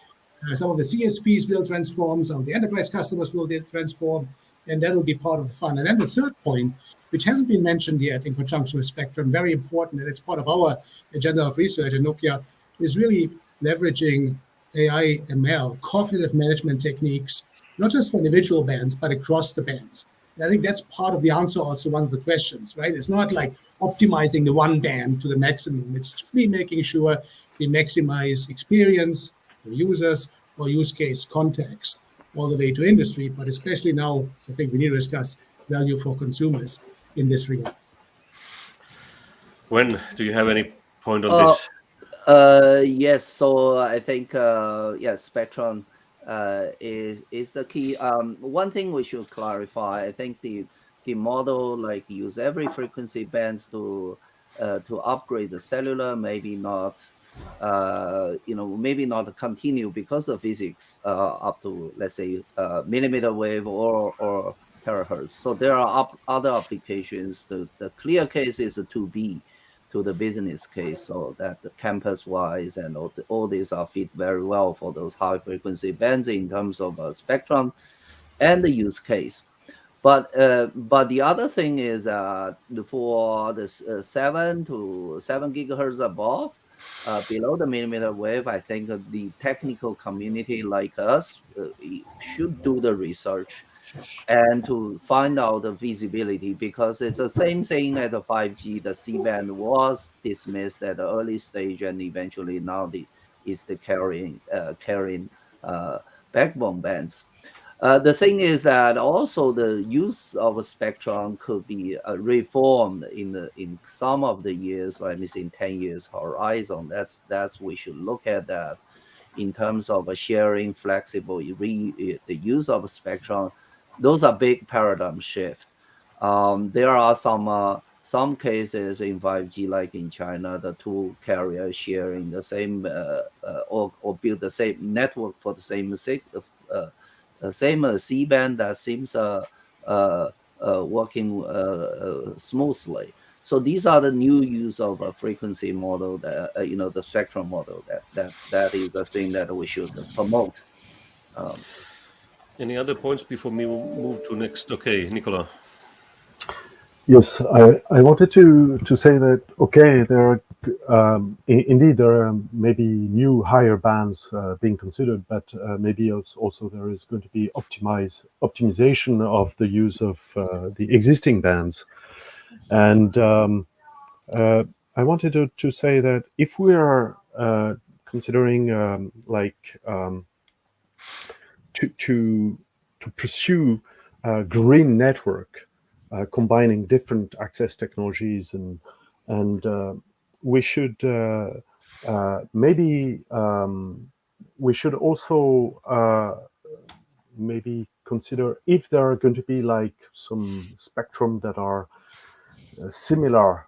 Some of the CSPs will transform, some of the enterprise customers will transform, and that'll be part of the fun. And then the third point, which hasn't been mentioned yet in conjunction with spectrum, very important, and it's part of our agenda of research at Nokia, is really leveraging AI, ML, cognitive management techniques, not just for individual bands, but across the bands. And I think that's part of the answer also one of the questions, right? It's not like optimizing the one band to the maximum. It's really making sure we maximize experience for users or use case context all the way to industry, but especially now, I think we need to discuss value for consumers in this regard. When do you have any point on this? Yes, so I think yes, spectrum is the key. One thing we should clarify, I think the model like use every frequency bands to upgrade the cellular, maybe not maybe not continue because of physics up to, let's say, millimeter wave or terahertz. So there are other applications. The clear case is a 2B to the business case, so that the campus wise and all these are fit very well for those high frequency bands in terms of spectrum and the use case. But the other thing is for the 7 gigahertz above, below the millimeter wave, I think the technical community like us should do the research and to find out the visibility, because it's the same thing at the 5G. The C-band was dismissed at the early stage, and eventually now is the carrying backbone bands. The thing is that also the use of a spectrum could be reformed in some of the years, like in 10 years horizon. That's we should look at that in terms of a sharing, flexible the use of a spectrum. Those are big paradigm shift. There are some cases in 5G, like in China, the two carriers sharing the same or build the same network for the same C-band that seems working smoothly. So these are the new use of a frequency model, that the spectrum model. That is the thing that we should promote. Any other points before we move to next? Okay, Nicola. Yes, I wanted to say that, okay, there are indeed there are maybe new higher bands being considered, but maybe also there is going to be optimization of the use of the existing bands. And I wanted to say that if we are considering to pursue a green network, combining different access technologies, and we should we should also maybe consider if there are going to be like some spectrum that are similar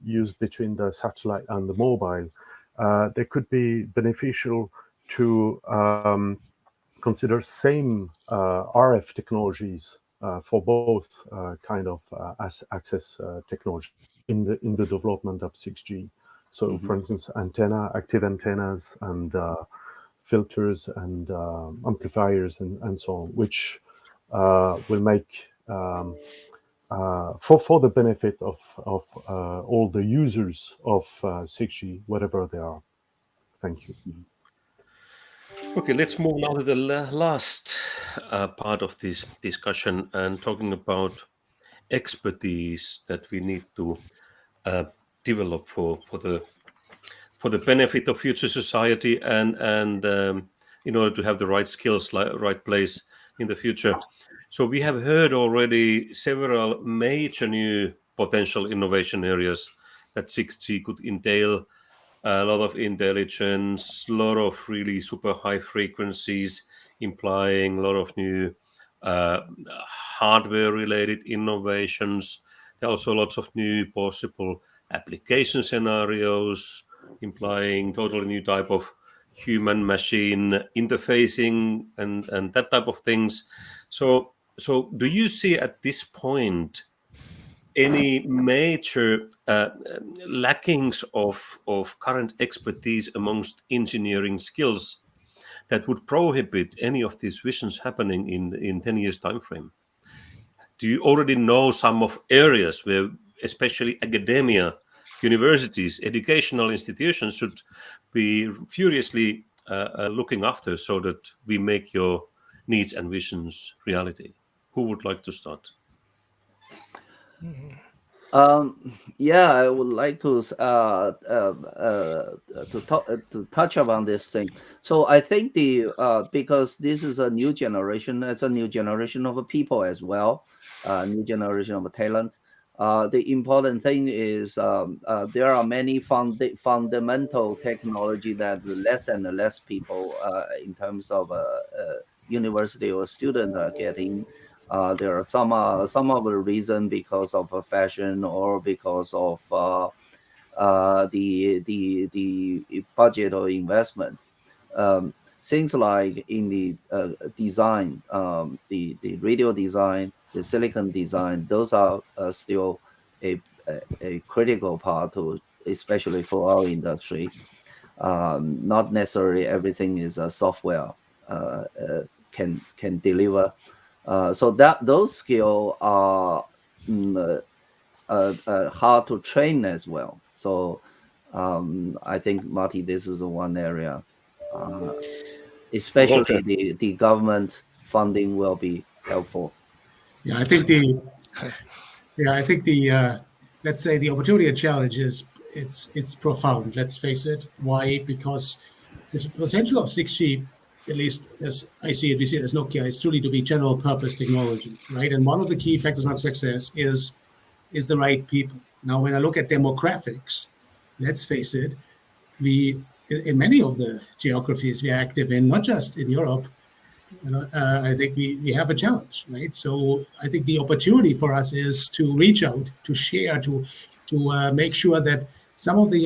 used between the satellite and the mobile. they could be beneficial to consider same RF technologies for both kind of access technology in the development of 6G. So, for instance, active antennas, and filters and amplifiers and so on, which will make for the benefit of all the users of 6G, whatever they are. Thank you. Okay, let's move now to the last part of this discussion and talking about expertise that we need to develop for the benefit of future society and in order to have the right skills, right place in the future. So we have heard already several major new potential innovation areas that 6G could entail. A lot of intelligence, a lot of really super high frequencies, implying a lot of new hardware-related innovations. There are also lots of new possible application scenarios, implying totally new type of human-machine interfacing and that type of things. So do you see at this point any major lackings of current expertise amongst engineering skills that would prohibit any of these visions happening in 10 years time frame? Do you already know some of areas where especially academia, universities, educational institutions should be furiously looking after so that we make your needs and visions reality? Who would like to start? Yeah, I would like to touch upon this thing. So I think because this is a new generation, it's a new generation of people as well, new generation of talent. The important thing is there are many fundamental technology that less and less people in terms of university or student are getting. There are some of the reason because of fashion or because of the budget or investment. Things like in the design, the radio design, the silicon design, those are still a critical part to, especially for our industry. Not necessarily everything is a software can deliver. So those skills are hard to train as well. So I think, Marty, this is one area, especially the government funding will be helpful. Yeah, I think let's say the opportunity and challenge is it's profound. Let's face it. Why? Because the potential of 6G, at least as I see it, we see it as Nokia, is truly to be general purpose technology, right? And one of the key factors of success is the right people. Now, when I look at demographics, let's face it, in many of the geographies we are active in, not just in Europe, I think we have a challenge, right? So I think the opportunity for us is to reach out, to share, to make sure that some of the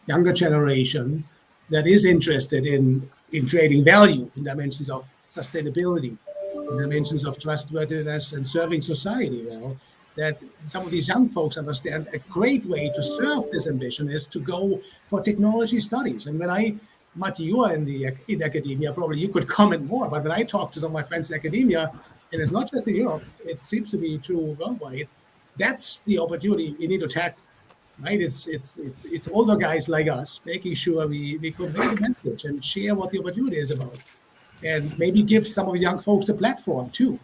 younger generation that is interested in creating value in dimensions of sustainability, in dimensions of trustworthiness and serving society well, that some of these young folks understand a great way to serve this ambition is to go for technology studies. And when Matti, you are in academia, probably you could comment more, but when I talk to some of my friends in academia, and it's not just in Europe, it seems to be true worldwide, that's the opportunity we need to tackle, right? It's older guys like us making sure we convey the message and share what the opportunity is about, and maybe give some of the young folks a platform too.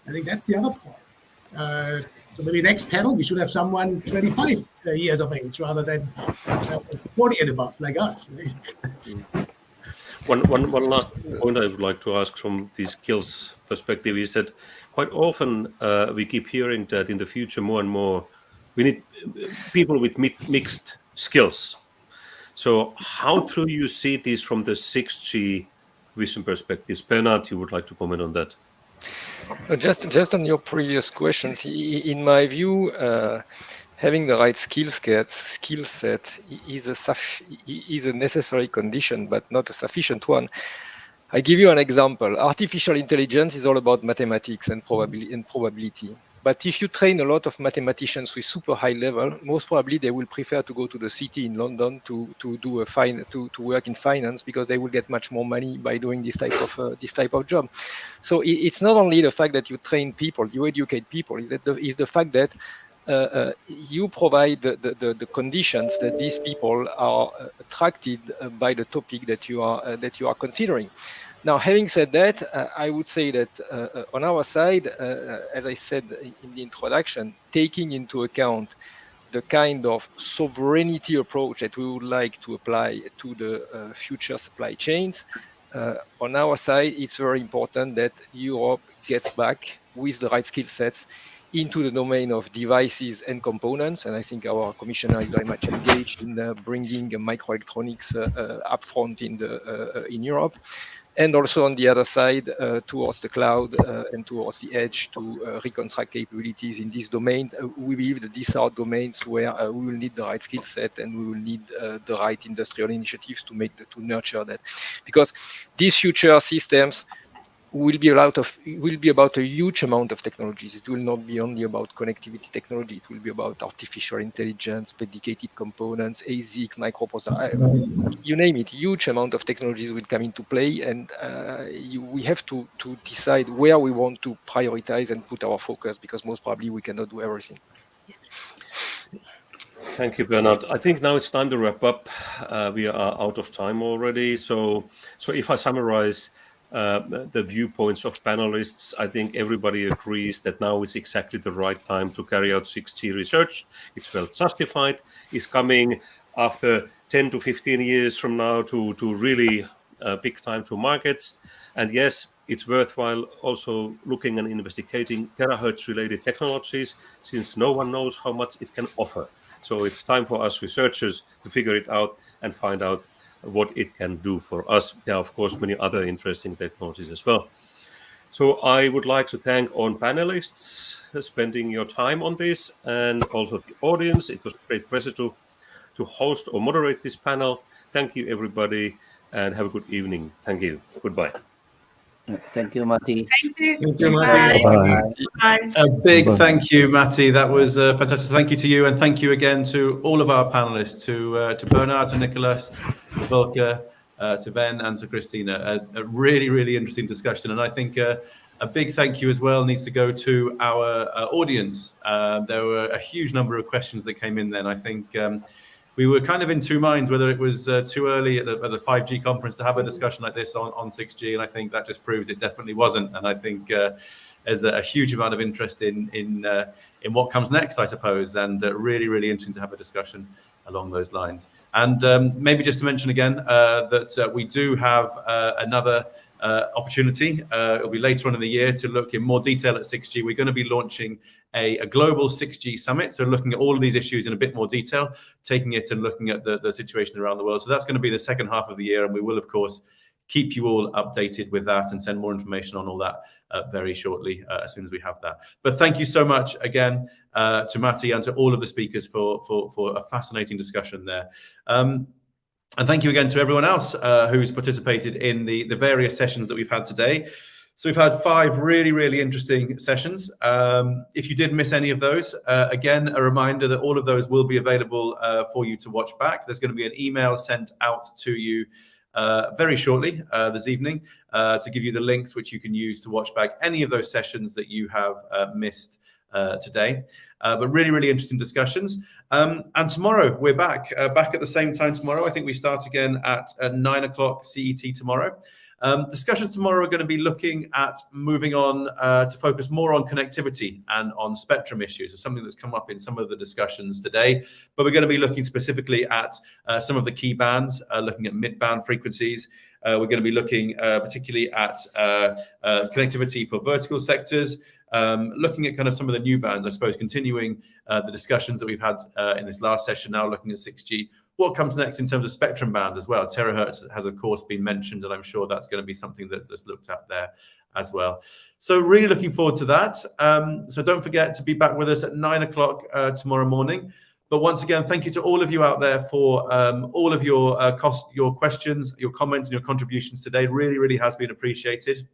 I think that's the other part. So maybe next panel, we should have someone 25 years of age rather than 40 and above like us. Right? One last point I would like to ask from the skills perspective is that quite often we keep hearing that in the future more and more we need people with mixed skills. So how do you see this from the 6G vision perspective? Bernard, you would like to comment on that? Just on your previous questions, in my view, having the right skill set is a necessary condition, but not a sufficient one. I give you an example. Artificial intelligence is all about mathematics and probability. But if you train a lot of mathematicians with super high level, most probably they will prefer to go to the city in London to work in finance, because they will get much more money by doing this type of job. So it's not only the fact that you train people, you educate people. Is the fact that you provide the conditions that these people are attracted by the topic that you are considering. Now, having said that, I would say that on our side, as I said in the introduction, taking into account the kind of sovereignty approach that we would like to apply to the future supply chains, on our side, it's very important that Europe gets back with the right skill sets into the domain of devices and components. And I think our commissioner is very much engaged in bringing microelectronics upfront in Europe. And also on the other side, towards the cloud and towards the edge, to reconstruct capabilities in this domain. We believe that these are domains where we will need the right skill set, and we will need the right industrial initiatives to nurture that, because these future systems will be about a huge amount of technologies. It will not be only about connectivity technology. It will be about artificial intelligence, dedicated components, ASIC, microprocessor, you name it. Huge amount of technologies will come into play, and we have to decide where we want to prioritize and put our focus, because most probably we cannot do everything. Thank you, Bernard. I think now it's time to wrap up. We are out of time already. So if I summarize the viewpoints of panelists, I think everybody agrees that now is exactly the right time to carry out 6G research. It's well justified. It's coming after 10 to 15 years from now to really big time to markets. And yes, it's worthwhile also looking and investigating terahertz-related technologies, since no one knows how much it can offer. So it's time for us researchers to figure it out and find out what it can do for us. There are, of course, many other interesting technologies as well. So I would like to thank all panelists spending your time on this, and also the audience. It was a great pleasure to host or moderate this panel. Thank you, everybody, and have a good evening. Thank you. Goodbye. Thank you, Matti. Thank you. Thank you, Bye. Matti. Bye. A big thank you, Matti. That was fantastic. Thank you to you, and thank you again to all of our panelists, to Bernard, to Nicholas, to Volker, to Ben, and to Christina. A really, really interesting discussion, and I think a big thank you as well needs to go to our audience. There were a huge number of questions that came in then. I think we were kind of in two minds whether it was too early at the 5G conference to have a discussion like this on 6G, and I think that just proves it definitely wasn't. And I think there's a huge amount of interest in what comes next, I suppose, and really, really interesting to have a discussion along those lines. And maybe just to mention again that we do have another opportunity. It'll be later on in the year to look in more detail at 6G. We're going to be launching a global 6G summit. So looking at all of these issues in a bit more detail, taking it and looking at the situation around the world. So that's going to be the second half of the year. And we will, of course, keep you all updated with that and send more information on all that very shortly as soon as we have that. But thank you so much again to Matti and to all of the speakers for a fascinating discussion there. And thank you again to everyone else who's participated in the various sessions that we've had today. So we've had 5 really, really interesting sessions. If you did miss any of those, again, a reminder that all of those will be available for you to watch back. There's going to be an email sent out to you very shortly this evening to give you the links which you can use to watch back any of those sessions that you have missed today. But really, really interesting discussions. And tomorrow we're back at the same time tomorrow. I think we start again at 9 o'clock CET tomorrow. Discussions tomorrow are going to be looking at moving on to focus more on connectivity and on spectrum issues. It's something that's come up in some of the discussions today, but we're going to be looking specifically at some of the key bands, looking at mid-band frequencies. We're going to be looking particularly at connectivity for vertical sectors, looking at kind of some of the new bands, I suppose, continuing the discussions that we've had in this last session, now looking at 6G what comes next in terms of spectrum bands as well. Terahertz has, of course, been mentioned, and I'm sure that's going to be something that's looked at there as well. So really looking forward to that. So don't forget to be back with us at 9 o'clock tomorrow morning. But once again, thank you to all of you out there for all of your questions, your comments, and your contributions today. Really, really has been appreciated.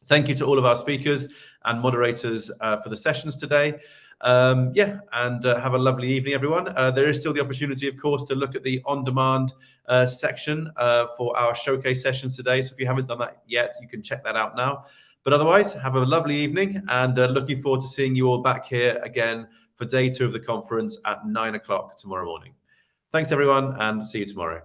Thank you to all of our speakers and moderators for the sessions today. And have a lovely evening, everyone. There is still the opportunity, of course, to look at the on-demand section for our showcase sessions today. So if you haven't done that yet, you can check that out now. But otherwise, have a lovely evening, and looking forward to seeing you all back here again for day 2 of the conference at 9 o'clock tomorrow morning. Thanks, everyone, and see you tomorrow.